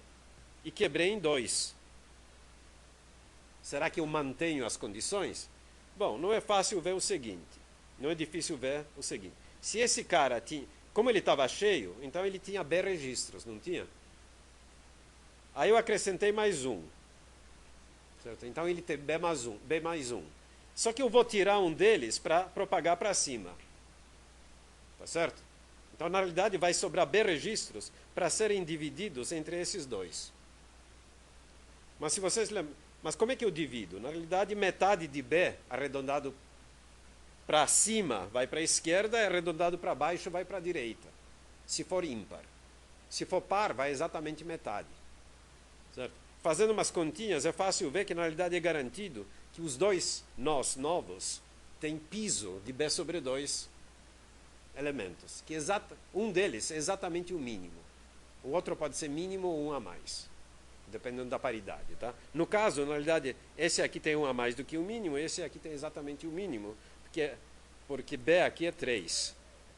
e quebrei em 2. Será que eu mantenho as condições? Bom, não é fácil ver o seguinte. Não é difícil ver o seguinte. Se esse cara tinha... Como ele estava cheio, então ele tinha B registros, não tinha? Aí eu acrescentei mais um. Certo? Então ele tem B mais um. Só que eu vou tirar um deles para propagar para cima. Tá certo? Então, na realidade, vai sobrar B registros para serem divididos entre esses 2. Mas se vocês lembram... Mas como é que eu divido? Na realidade, metade de B arredondado para cima vai para a esquerda e arredondado para baixo vai para a direita. Se for ímpar. Se for par, vai exatamente metade. Certo? Fazendo umas continhas, é fácil ver que na realidade é garantido que os 2 nós novos têm piso de B sobre 2 elementos. Que um deles é exatamente o mínimo. O outro pode ser mínimo ou um a mais. dependendo da paridade. Tá? No caso, na realidade, esse aqui tem 1 a mais do que o mínimo, esse aqui tem exatamente o mínimo, porque B aqui é 3,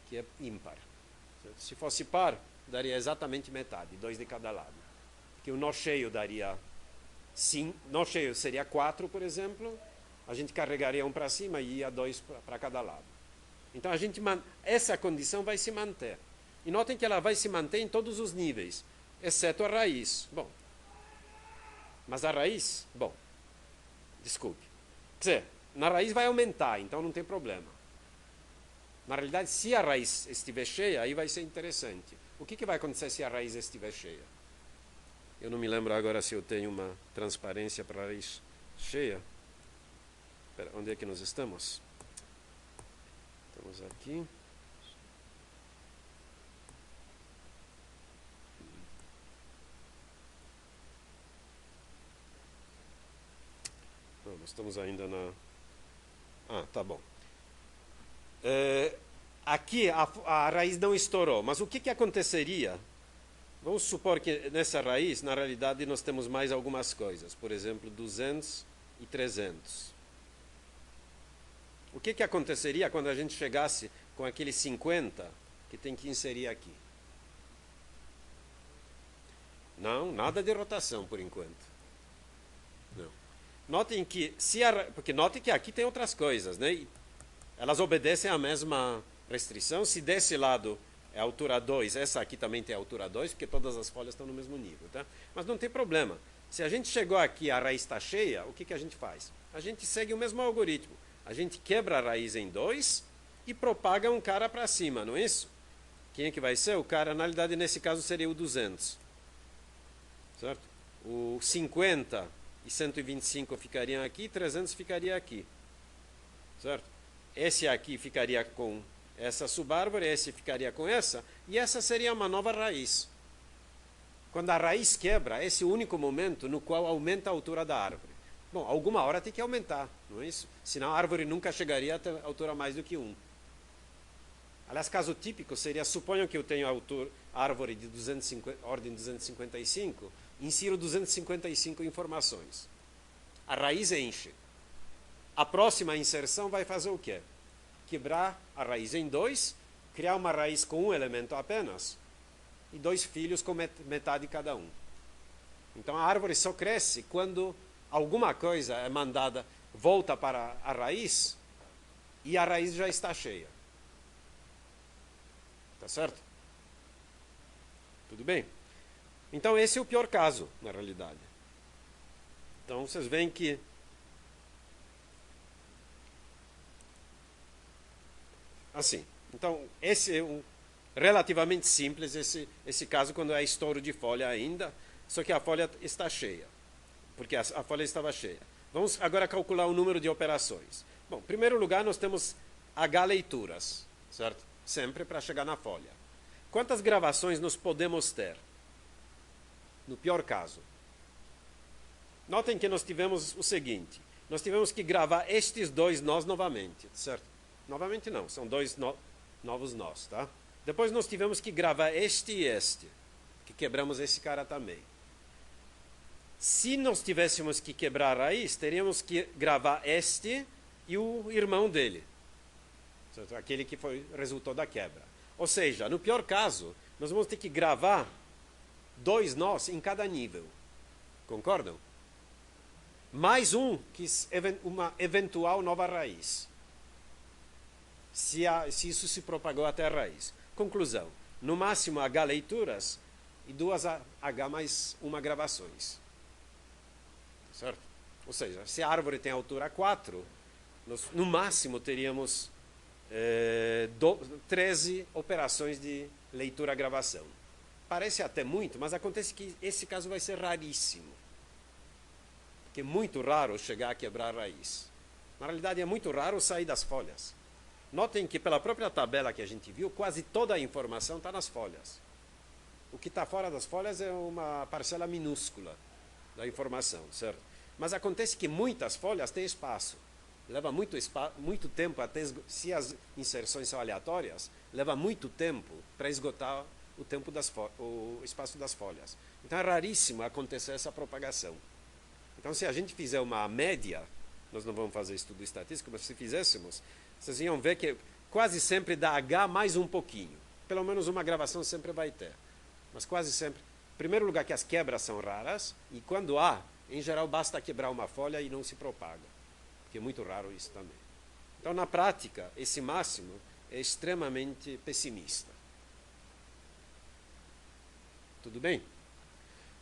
que é ímpar. Se fosse par, daria exatamente metade, 2 de cada lado. Porque o nó cheio daria 5, nó cheio seria 4, por exemplo, a gente carregaria 1 para cima e ia 2 para cada lado. Então, essa condição vai se manter. E notem que ela vai se manter em todos os níveis, exceto a raiz. Bom, mas a raiz, desculpe. Quer dizer, na raiz vai aumentar, então não tem problema. Na realidade, se a raiz estiver cheia, aí vai ser interessante. O que vai acontecer se a raiz estiver cheia? Eu não me lembro agora se eu tenho uma transparência para a raiz cheia. Espera, onde é que nós estamos? Estamos aqui. Não, nós estamos ainda na... Ah, tá bom. Aqui a raiz não estourou, mas o que aconteceria? Vamos supor que nessa raiz, na realidade, nós temos mais algumas coisas. Por exemplo, 200 e 300. O que aconteceria quando a gente chegasse com aquele 50 que tem que inserir aqui? Não, nada de rotação por enquanto. Não. Notem que, porque notem que aqui tem outras coisas, né? Elas obedecem à mesma restrição. Se desse lado é altura 2, essa aqui também tem altura 2, porque todas as folhas estão no mesmo nível, tá? Mas não tem problema. Se a gente chegou aqui, a raiz está cheia, o que a gente faz? A gente segue o mesmo algoritmo. A gente quebra a raiz em 2 e propaga um cara para cima, não é isso? Quem é que vai ser? O cara, na realidade, nesse caso, seria o 200. Certo? O 50 e 125 ficariam aqui, 300 ficaria aqui. Certo? Esse aqui ficaria com essa subárvore, esse ficaria com essa, e essa seria uma nova raiz. Quando a raiz quebra, esse é o único momento no qual aumenta a altura da árvore. Bom, alguma hora tem que aumentar, não é isso? Senão a árvore nunca chegaria a ter altura mais do que 1. Aliás, caso típico seria, suponham que eu tenho a árvore de ordem 255, insiro 255 informações. A raiz enche. A próxima inserção vai fazer o quê? Quebrar a raiz em 2, criar uma raiz com um elemento apenas, e 2 filhos com metade cada um. Então a árvore só cresce quando alguma coisa é mandada, volta para a raiz, e a raiz já está cheia. Tá certo? Tudo bem? Então esse é o pior caso, na realidade. Então vocês veem que assim, então esse é relativamente simples, esse caso quando é estouro de folha ainda, só que a folha está cheia, porque a folha estava cheia. Vamos agora calcular o número de operações. Bom, em primeiro lugar nós temos H leituras, certo? Sempre para chegar na folha. Quantas gravações nós podemos ter? No pior caso. Notem que nós tivemos o seguinte, nós tivemos que gravar estes 2 nós novamente, certo? Novamente não, são 2 novos nós, tá? Depois nós tivemos que gravar este e este, que quebramos esse cara também. Se nós tivéssemos que quebrar a raiz, teríamos que gravar este e o irmão dele, certo? Aquele que resultou da quebra. Ou seja, no pior caso, nós vamos ter que gravar 2 nós em cada nível. Concordam? Mais uma eventual nova raiz. Se isso se propagou até a raiz. Conclusão. No máximo H leituras e 2 H mais 1 gravações. Certo? Ou seja, se a árvore tem altura 4, nós, no máximo teríamos 13 operações de leitura-gravação. Parece até muito, mas acontece que esse caso vai ser raríssimo. Porque é muito raro chegar a quebrar a raiz. Na realidade, é muito raro sair das folhas. Notem que pela própria tabela que a gente viu, quase toda a informação está nas folhas. O que está fora das folhas é uma parcela minúscula da informação, certo? Mas acontece que muitas folhas têm espaço. Leva muito tempo, até se as inserções são aleatórias, leva muito tempo para esgotar o espaço das folhas. Então é raríssimo acontecer essa propagação. Então se a gente fizer uma média, nós não vamos fazer estudo estatístico, mas se fizéssemos, vocês iam ver que quase sempre dá H mais um pouquinho. Pelo menos uma gravação sempre vai ter. Mas quase sempre. Em primeiro lugar que as quebras são raras, e quando há, em geral basta quebrar uma folha e não se propaga. Porque é muito raro isso também. Então na prática, esse máximo é extremamente pessimista. Tudo bem?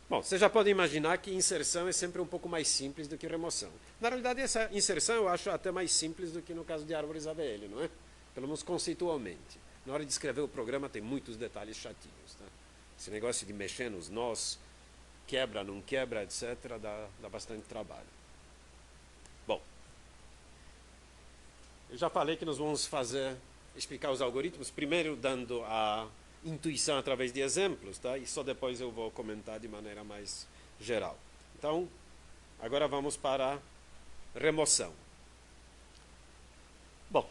Bom, você já pode imaginar que inserção é sempre um pouco mais simples do que remoção. Na realidade, essa inserção eu acho até mais simples do que no caso de árvores AVL, não é? Pelo menos conceitualmente. Na hora de escrever o programa tem muitos detalhes chatinhos. Tá? Esse negócio de mexer nos nós, quebra, não quebra, etc., dá bastante trabalho. Bom, eu já falei que nós vamos explicar os algoritmos, primeiro dando a intuição através de exemplos, tá? E só depois eu vou comentar de maneira mais geral. Então, agora vamos para a remoção. Bom,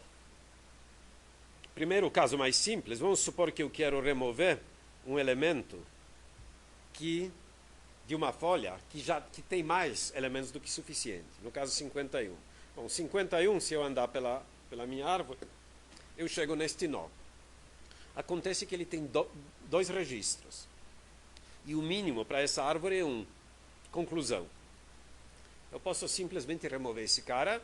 primeiro o caso mais simples, vamos supor que eu quero remover um elemento de uma folha que tem mais elementos do que suficiente, no caso 51. Bom, 51, se eu andar pela minha árvore, eu chego neste nó. Acontece que ele tem dois registros. E o mínimo para essa árvore é 1. Conclusão. Eu posso simplesmente remover esse cara.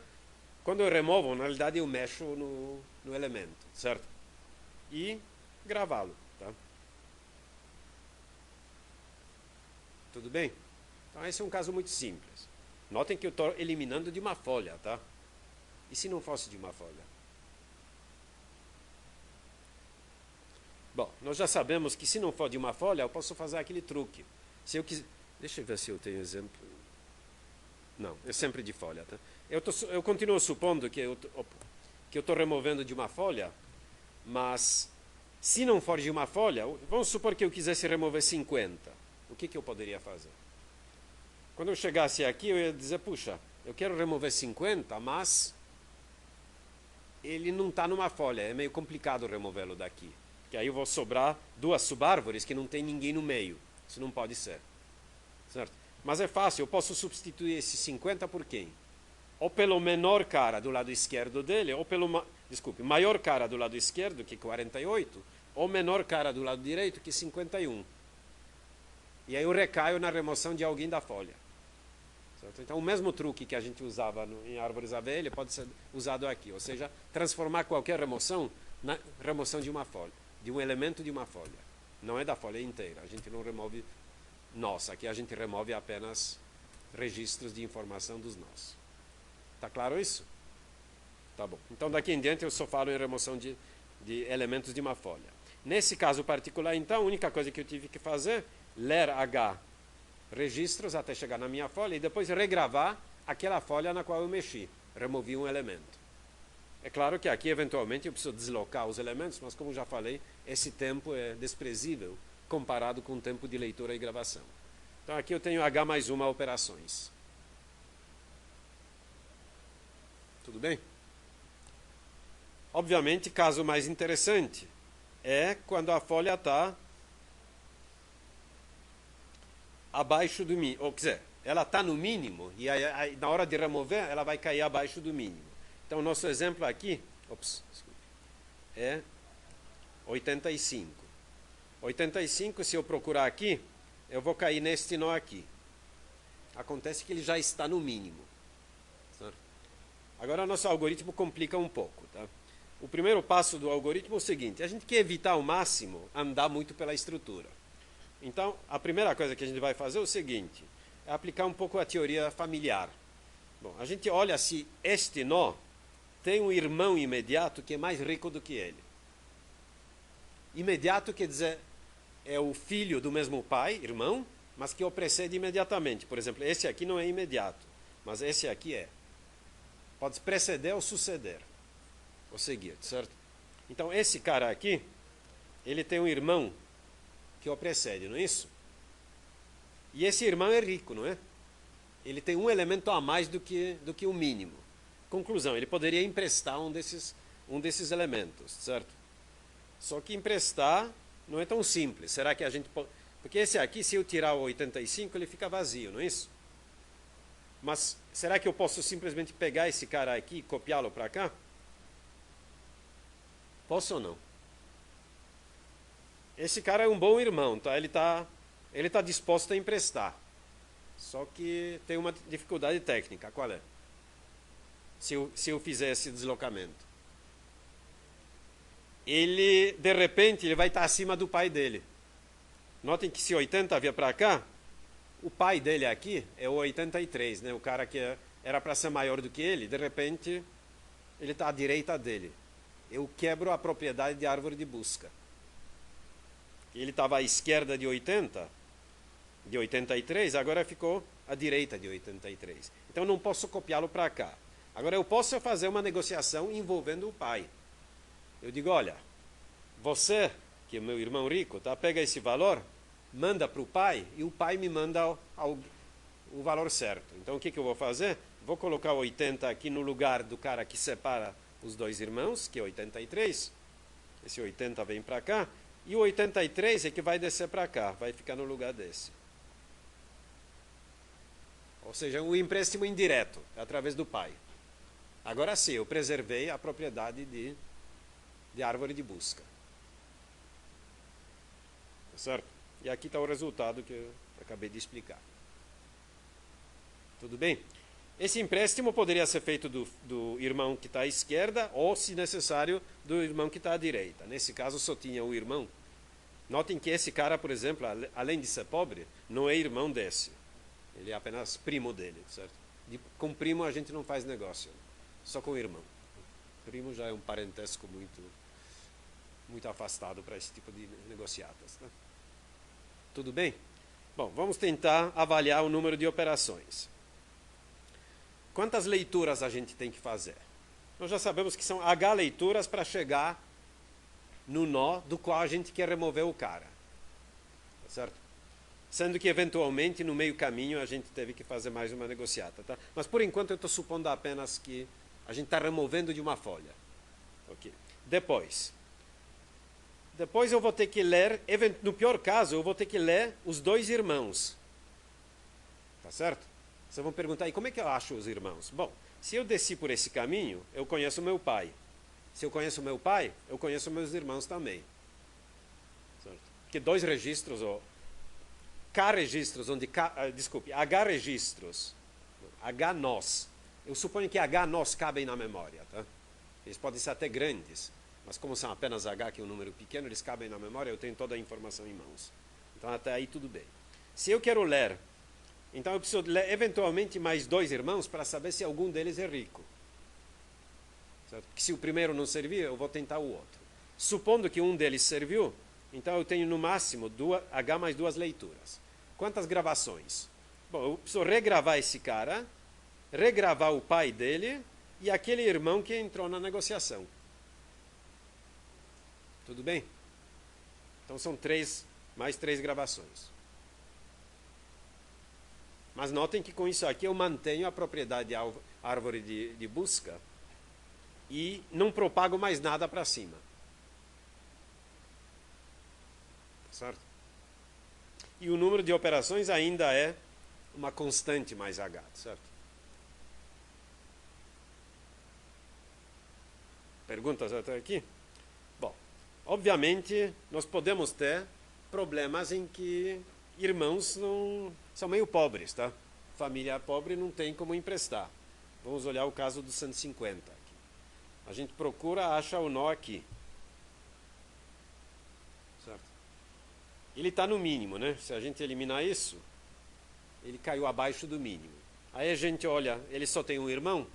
Quando eu removo, na realidade eu mexo no elemento, certo? E gravá-lo, tá? Tudo bem? Então esse é um caso muito simples. Notem que eu estou eliminando de uma folha, tá? E se não fosse de uma folha? Bom, nós já sabemos que se não for de uma folha, eu posso fazer aquele truque. Se eu quiser... Deixa eu ver se eu tenho exemplo. Não, é sempre de folha. Tá? Eu continuo supondo que eu estou removendo de uma folha, mas se não for de uma folha, vamos supor que eu quisesse remover 50. O que eu poderia fazer? Quando eu chegasse aqui, eu ia dizer, puxa, eu quero remover 50, mas ele não está numa folha, é meio complicado removê-lo daqui. Que aí eu vou sobrar duas subárvores que não tem ninguém no meio. Isso não pode ser. Certo? Mas é fácil, eu posso substituir esse 50 por quem? Ou pelo menor cara do lado esquerdo dele, ou pelo maior cara do lado esquerdo, que é 48, ou menor cara do lado direito, que é 51. E aí eu recaio na remoção de alguém da folha. Certo? Então o mesmo truque que a gente usava em árvores AVL pode ser usado aqui. Ou seja, transformar qualquer remoção na remoção de uma folha. De um elemento de uma folha. Não é da folha inteira. A gente não remove nós. Aqui a gente remove apenas registros de informação dos nós. Está claro isso? Tá bom. Então daqui em diante eu só falo em remoção de elementos de uma folha. Nesse caso particular, então, a única coisa que eu tive que fazer, ler H registros até chegar na minha folha e depois regravar aquela folha na qual eu mexi. Removi um elemento. É claro que aqui, eventualmente, eu preciso deslocar os elementos, mas, como já falei, esse tempo é desprezível comparado com o tempo de leitura e gravação. Então, aqui eu tenho H mais uma operações. Tudo bem? Obviamente, caso mais interessante é quando a folha está abaixo do mínimo. Ou, quer dizer, ela está no mínimo e aí, na hora de remover, ela vai cair abaixo do mínimo. Então, o nosso exemplo aqui é 85. 85, se eu procurar aqui, eu vou cair neste nó aqui. Acontece que ele já está no mínimo. Certo? Agora, o nosso algoritmo complica um pouco. Tá? O primeiro passo do algoritmo é o seguinte: a gente quer evitar ao máximo andar muito pela estrutura. Então, a primeira coisa que a gente vai fazer é o seguinte: é aplicar um pouco a teoria familiar. Bom, a gente olha se este nó tem um irmão imediato que é mais rico do que ele. Imediato quer dizer, é o filho do mesmo pai, irmão, mas que o precede imediatamente. Por exemplo, esse aqui não é imediato, mas esse aqui é. Pode preceder ou suceder, ou seguir, certo? Então, esse cara aqui, ele tem um irmão que o precede, não é isso? E esse irmão é rico, não é? Ele tem um elemento a mais do que o mínimo. Conclusão, ele poderia emprestar um desses elementos, certo? Só que emprestar não é tão simples. Será que a gente pode... Porque esse aqui, se eu tirar o 85, ele fica vazio, não é isso? Mas será que eu posso simplesmente pegar esse cara aqui e copiá-lo para cá? Posso ou não? Esse cara é um bom irmão, tá? Ele tá disposto a emprestar. Só que tem uma dificuldade técnica. Qual é? Se eu fizer esse deslocamento. Ele, de repente, ele vai estar acima do pai dele. Notem que se 80 vier para cá, o pai dele aqui é o 83, né? O cara que era para ser maior do que ele, de repente, ele está à direita dele. Eu quebro a propriedade de árvore de busca. Ele estava à esquerda de 80, de 83, agora ficou à direita de 83. Então não posso copiá-lo para cá. Agora eu posso fazer uma negociação envolvendo o pai. Eu digo, olha, você, que é meu irmão rico, tá? Pega esse valor, manda para o pai e o pai me manda o valor certo. Então o que eu vou fazer? Vou colocar o 80 aqui no lugar do cara que separa os dois irmãos, que é 83. Esse 80 vem para cá. E o 83 é que vai descer para cá, vai ficar no lugar desse. Ou seja, um empréstimo indireto, através do pai. Agora sim, eu preservei a propriedade de árvore de busca. Certo? E aqui está o resultado que eu acabei de explicar. Tudo bem? Esse empréstimo poderia ser feito do irmão que está à esquerda ou, se necessário, do irmão que está à direita. Nesse caso, só tinha o irmão. Notem que esse cara, por exemplo, além de ser pobre, não é irmão desse. Ele é apenas primo dele, certo? Com primo a gente não faz negócio, só com o irmão. Primo já é um parentesco muito afastado para esse tipo de negociatas. Tá? Tudo bem? Bom, vamos tentar avaliar o número de operações. Quantas leituras a gente tem que fazer? Nós já sabemos que são H leituras para chegar no nó do qual a gente quer remover o cara. Tá certo? Sendo que, eventualmente, no meio caminho, a gente teve que fazer mais uma negociata. Tá? Mas, por enquanto, eu estou supondo apenas que a gente está removendo de uma folha. Okay. Depois eu vou ter que ler, no pior caso, eu vou ter que ler os dois irmãos. Tá certo? Vocês vão perguntar, e como é que eu acho os irmãos? Bom, se eu desci por esse caminho, eu conheço meu pai. Se eu conheço meu pai, eu conheço meus irmãos também. Certo? Porque dois registros, ou K registros, H registros, H nós. Eu suponho que H nós cabem na memória. Tá? Eles podem ser até grandes, mas como são apenas H, que é um número pequeno, eles cabem na memória, eu tenho toda a informação em mãos. Então até aí tudo bem. Se eu quero ler, então eu preciso ler eventualmente mais dois irmãos para saber se algum deles é rico. Certo? Porque se o primeiro não servir, eu vou tentar o outro. Supondo que um deles serviu, então eu tenho no máximo H mais duas leituras. Quantas gravações? Bom, eu preciso regravar esse cara, regravar o pai dele e aquele irmão que entrou na negociação. Tudo bem? Então são mais três gravações. Mas notem que com isso aqui eu mantenho a propriedade de árvore de busca e não propago mais nada para cima. Certo? E o número de operações ainda é uma constante mais H, certo? Perguntas até aqui? Bom, obviamente nós podemos ter problemas em que irmãos não são meio pobres, tá? Família pobre não tem como emprestar. Vamos olhar o caso do 150 aqui. A gente procura, acha o nó aqui. Certo? Ele está no mínimo, né? Se a gente eliminar isso, ele caiu abaixo do mínimo. Aí a gente olha, ele só tem um irmão?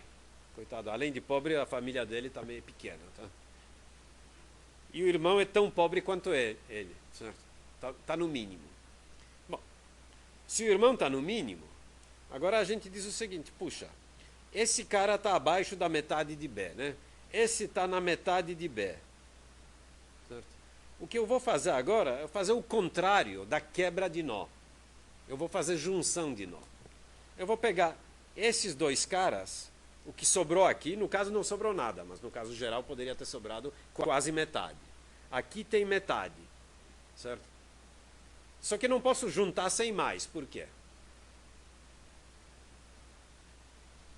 Coitado, além de pobre, a família dele está meio pequena, tá? E o irmão é tão pobre quanto ele, certo? Tá no mínimo. Bom, se o irmão está no mínimo, agora a gente diz o seguinte, puxa, esse cara está abaixo da metade de B, né? Esse está na metade de B. Certo? O que eu vou fazer agora é fazer o contrário da quebra de nó. Eu vou fazer junção de nó. Eu vou pegar esses dois caras, o que sobrou aqui, no caso não sobrou nada, mas no caso geral poderia ter sobrado quase metade. Aqui tem metade. certo? Só que não posso juntar sem mais. Por quê?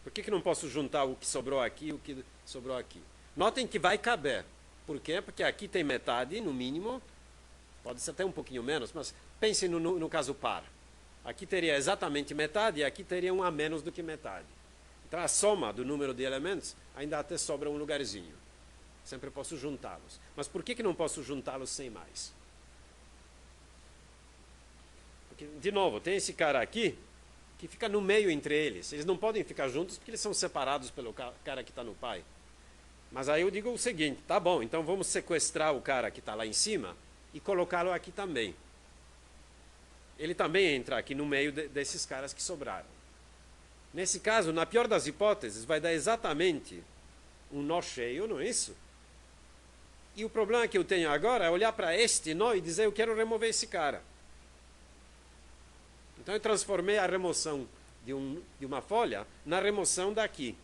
Por que não posso juntar o que sobrou aqui e o que sobrou aqui? Notem que vai caber. Por quê? Porque aqui tem metade, no mínimo. Pode ser até um pouquinho menos, mas pense no caso par. Aqui teria exatamente metade e aqui teria um a menos do que metade. Então a soma do número de elementos ainda até sobra um lugarzinho. Sempre posso juntá-los. Mas por que não posso juntá-los sem mais? Porque, de novo, tem esse cara aqui que fica no meio entre eles. Eles não podem ficar juntos porque eles são separados pelo cara que está no pai. Mas aí eu digo o seguinte, tá bom, então vamos sequestrar o cara que está lá em cima e colocá-lo aqui também. Ele também entra aqui no meio desses caras que sobraram. Nesse caso, na pior das hipóteses, vai dar exatamente um nó cheio, não é isso? E o problema que eu tenho agora é olhar para este nó e dizer eu quero remover esse cara. Então eu transformei a remoção de uma folha na remoção daqui.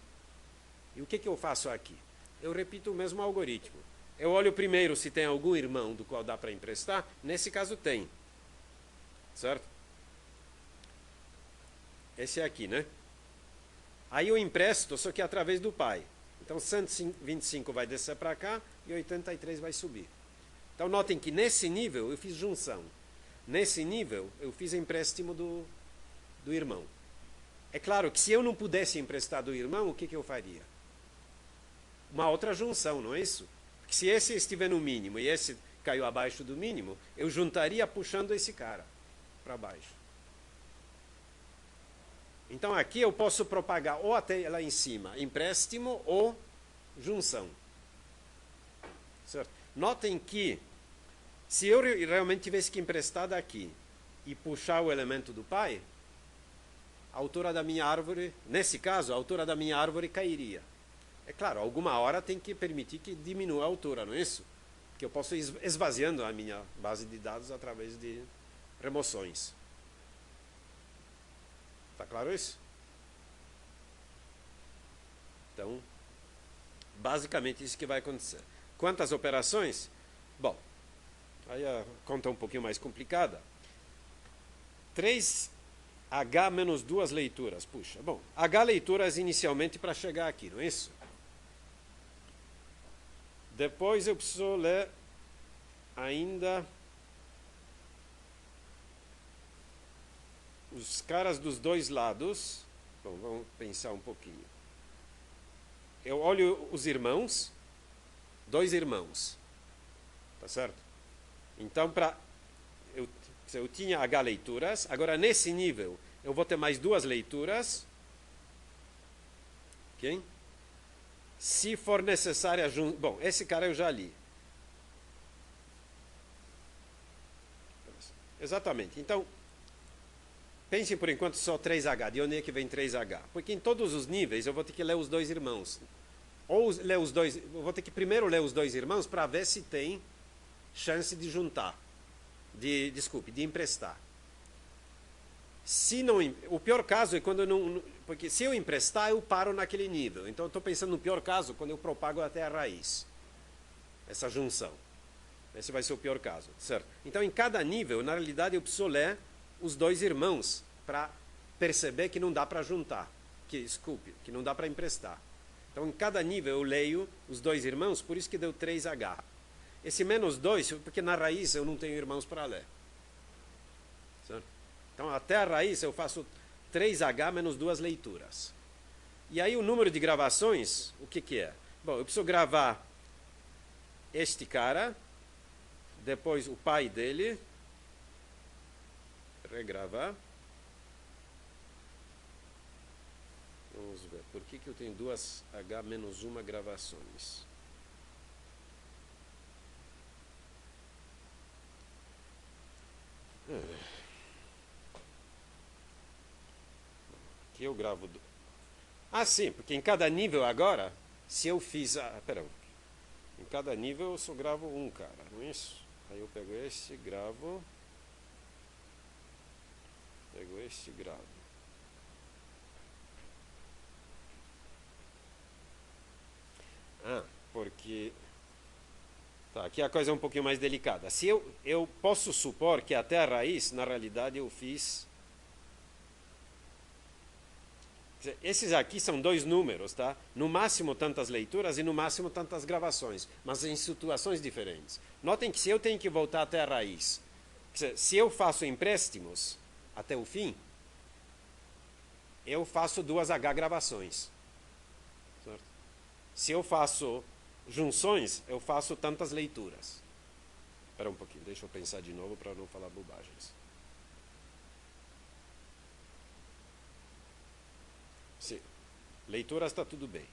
E o que eu faço aqui? Eu repito o mesmo algoritmo. Eu olho primeiro se tem algum irmão do qual dá para emprestar. Nesse caso tem. Certo? Esse é aqui, né? Aí eu empresto, só que através do pai. Então 125 vai descer para cá e 83 vai subir. Então notem que nesse nível eu fiz junção. Nesse nível eu fiz empréstimo do irmão. É claro que se eu não pudesse emprestar do irmão, o que eu faria? Uma outra junção, não é isso? Porque se esse estiver no mínimo e esse caiu abaixo do mínimo, eu juntaria puxando esse cara para baixo. Então aqui eu posso propagar ou até lá em cima, empréstimo ou junção. Certo? Notem que se eu realmente tivesse que emprestar daqui e puxar o elemento do pai, a altura da minha árvore, nesse caso, a altura da minha árvore cairia. É claro, alguma hora tem que permitir que diminua a altura, não é isso? Porque eu posso ir esvaziando a minha base de dados através de remoções. Está claro isso? Então, basicamente isso que vai acontecer. Quantas operações? Bom, aí a conta é um pouquinho mais complicada. 3H menos 2 leituras. Puxa, bom, H leituras inicialmente para chegar aqui, não é isso? Depois eu preciso ler ainda os caras dos dois lados. Bom, vamos pensar um pouquinho. Eu olho os irmãos, 2 irmãos. Tá certo? Então, eu tinha H leituras, agora nesse nível eu vou ter mais 2 leituras. Ok? Se for necessária... Bom, esse cara eu já li. Exatamente. Então, pensem por enquanto só 3H. De onde é que vem 3H? Porque em todos os níveis eu vou ter que ler os 2 irmãos. Ou ler os dois... Eu vou ter que primeiro ler os 2 irmãos para ver se tem chance de juntar. De emprestar. Se não, o pior caso é quando eu não... Porque se eu emprestar, eu paro naquele nível. Então eu estou pensando no pior caso, quando eu propago até a raiz. Essa junção. Esse vai ser o pior caso, certo? Então em cada nível, na realidade, eu preciso ler os 2 irmãos para perceber que não dá para juntar. Que não dá para emprestar. Então em cada nível eu leio os 2 irmãos, por isso que deu 3H. Esse menos 2, porque na raiz eu não tenho irmãos para ler. Certo? Então até a raiz eu faço 3H menos 2 leituras. E aí o número de gravações, o que é? Bom, eu preciso gravar este cara, depois o pai dele, regravar. Vamos ver, por que eu tenho 2H menos 1 gravações? Aqui eu gravo... Ah, sim, porque em cada nível agora, se eu fiz... Perdão. Em cada nível eu só gravo um cara, não é isso? Aí eu pego esse, gravo... Pego este, gravo. Porque Tá, aqui a coisa é um pouquinho mais delicada. Se eu posso supor que até a raiz, na realidade, eu fiz... Esses aqui são dois números, tá? No máximo tantas leituras e no máximo tantas gravações, mas em situações diferentes. Notem que se eu tenho que voltar até a raiz, se eu faço empréstimos até o fim, eu faço 2H gravações. Certo? Se eu faço junções, eu faço tantas leituras. Espera um pouquinho, deixa eu pensar de novo para não falar bobagens. Sim, leituras está tudo bem.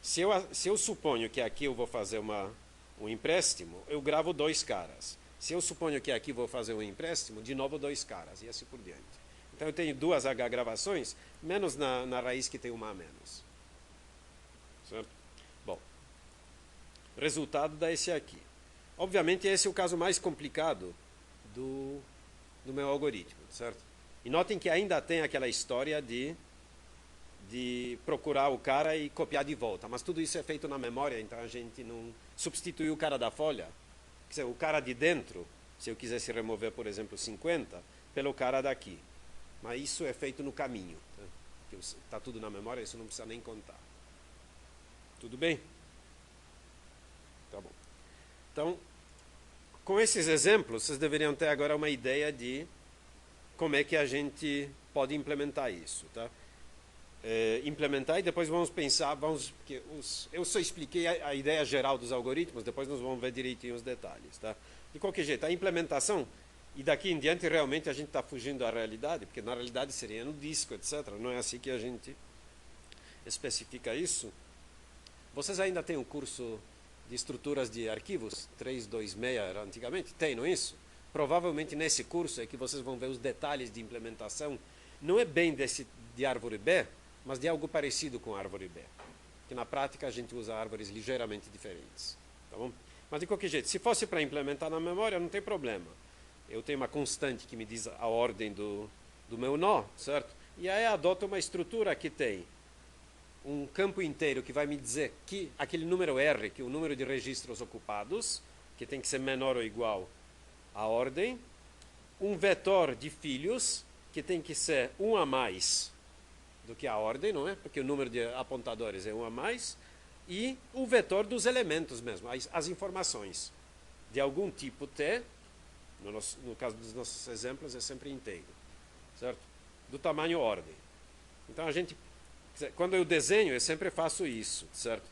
Se eu suponho que aqui eu vou fazer um empréstimo, eu gravo 2 caras. Se eu suponho que aqui vou fazer um empréstimo, de novo 2 caras, e assim por diante. Então eu tenho 2H gravações, menos na raiz que tem uma a menos. Certo? Bom, o resultado dá esse aqui. Obviamente esse é o caso mais complicado do meu algoritmo, certo? E notem que ainda tem aquela história de procurar o cara e copiar de volta. Mas tudo isso é feito na memória, então a gente não substitui o cara da folha. Quer dizer, o cara de dentro, se eu quisesse remover, por exemplo, 50, pelo cara daqui. Mas isso é feito no caminho. Está tudo na memória, isso não precisa nem contar. Tudo bem? Tá bom. Então, com esses exemplos, vocês deveriam ter agora uma ideia de como é que a gente pode implementar isso, tá? Implementar e depois vamos pensar, porque eu só expliquei a ideia geral dos algoritmos, depois nós vamos ver direitinho os detalhes, tá? De qualquer jeito, a implementação, e daqui em diante realmente a gente está fugindo da realidade, porque na realidade seria no disco, etc. Não é assim que a gente especifica isso. Vocês ainda têm um curso de estruturas de arquivos, 326 era antigamente? Tem, não é isso? Provavelmente nesse curso é que vocês vão ver os detalhes de implementação, não é bem de árvore B, mas de algo parecido com a árvore B. Que na prática a gente usa árvores ligeiramente diferentes. Tá bom? Mas de qualquer jeito, se fosse para implementar na memória, não tem problema. Eu tenho uma constante que me diz a ordem do meu nó, certo? E aí adoto uma estrutura que tem um campo inteiro que vai me dizer que aquele número R, que é o número de registros ocupados, que tem que ser menor ou igual à ordem, um vetor de filhos, que tem que ser um a mais do que a ordem, não é? Porque o número de apontadores é um a mais, e o vetor dos elementos mesmo, as informações de algum tipo T, no caso dos nossos exemplos é sempre inteiro, certo? Do tamanho ordem. Então a gente, quando eu desenho, eu sempre faço isso, certo?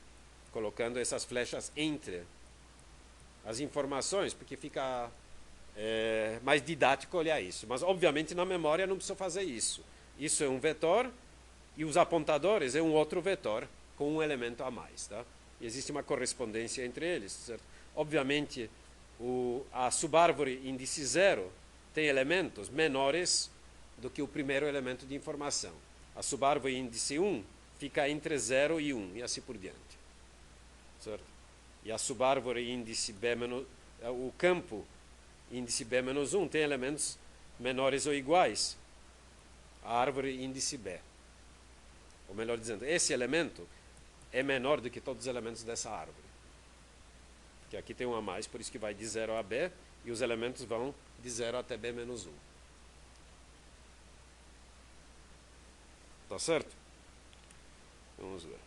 Colocando essas flechas entre as informações, porque fica mais didático olhar isso. Mas obviamente na memória não precisa fazer isso. Isso é um vetor e os apontadores é um outro vetor com um elemento a mais, tá? E existe uma correspondência entre eles, certo? Obviamente a subárvore índice 0 tem elementos menores do que o primeiro elemento de informação. A subárvore índice 1 fica entre 0 e 1 e assim por diante, certo? E a subárvore índice B menos, o campo índice B menos 1 tem elementos menores ou iguais à árvore índice B. Ou melhor dizendo, esse elemento é menor do que todos os elementos dessa árvore. Que aqui tem um a mais, por isso que vai de 0 a B, e os elementos vão de 0 até B menos 1. Tá certo? Vamos ver.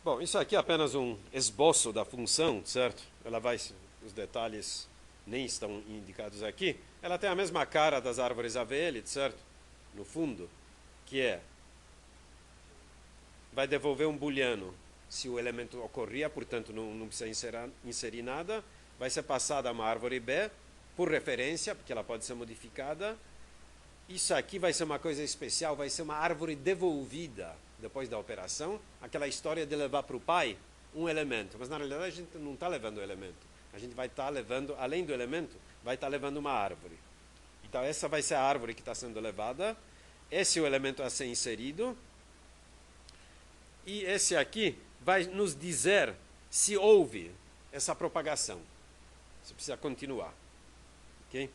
Bom, isso aqui é apenas um esboço da função, certo? Ela vai, os detalhes nem estão indicados aqui. Ela tem a mesma cara das árvores AVL, certo? No fundo, que vai devolver um booleano se o elemento ocorria, portanto não precisa inserir nada. Vai ser passada a uma árvore B por referência, porque ela pode ser modificada. Isso aqui vai ser uma coisa especial, vai ser uma árvore devolvida depois da operação. Aquela história de levar para o pai um elemento, mas na realidade a gente não está levando o elemento. A gente vai estar levando, além do elemento, vai estar levando uma árvore. Então essa vai ser a árvore que está sendo levada. Esse é o elemento a ser inserido. E esse aqui vai nos dizer se houve essa propagação. Você precisa continuar. Ok?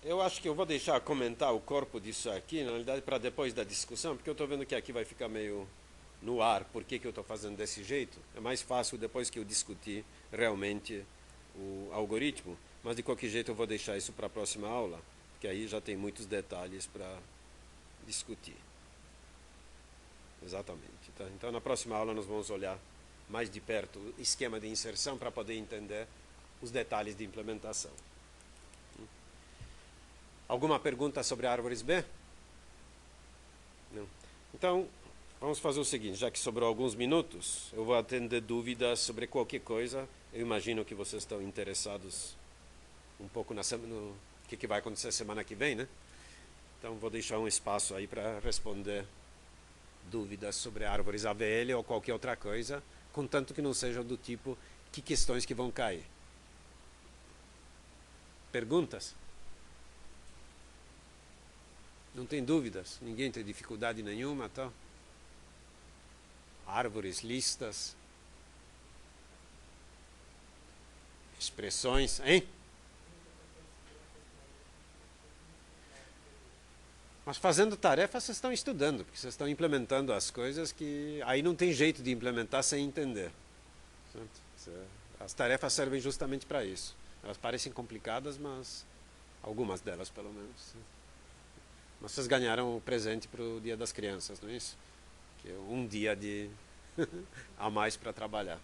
Eu acho que eu vou deixar comentar o corpo disso aqui, na realidade, para depois da discussão, porque eu estou vendo que aqui vai ficar meio no ar. Por que, que eu estou fazendo desse jeito? É mais fácil depois que eu discutir realmente o algoritmo. Mas de qualquer jeito eu vou deixar isso para a próxima aula, porque aí já tem muitos detalhes para discutir. Exatamente. Tá? Então na próxima aula nós vamos olhar mais de perto o esquema de inserção para poder entender os detalhes de implementação. Alguma pergunta sobre árvores B? Não. Então, vamos fazer o seguinte, já que sobrou alguns minutos, eu vou atender dúvidas sobre qualquer coisa. Eu imagino que vocês estão interessados um pouco no que vai acontecer semana que vem, né? Então, vou deixar um espaço aí para responder dúvidas sobre árvores AVL ou qualquer outra coisa, contanto que não sejam do tipo que questões que vão cair. Perguntas? Não tem dúvidas? Ninguém tem dificuldade nenhuma, tá? Árvores, listas, expressões, hein? Mas fazendo tarefa vocês estão estudando, porque vocês estão implementando as coisas que aí não tem jeito de implementar sem entender. Certo? As tarefas servem justamente para isso. Elas parecem complicadas, mas algumas delas pelo menos. Mas vocês ganharam o presente para o Dia das Crianças, não é isso? Que é um dia de a mais para trabalhar.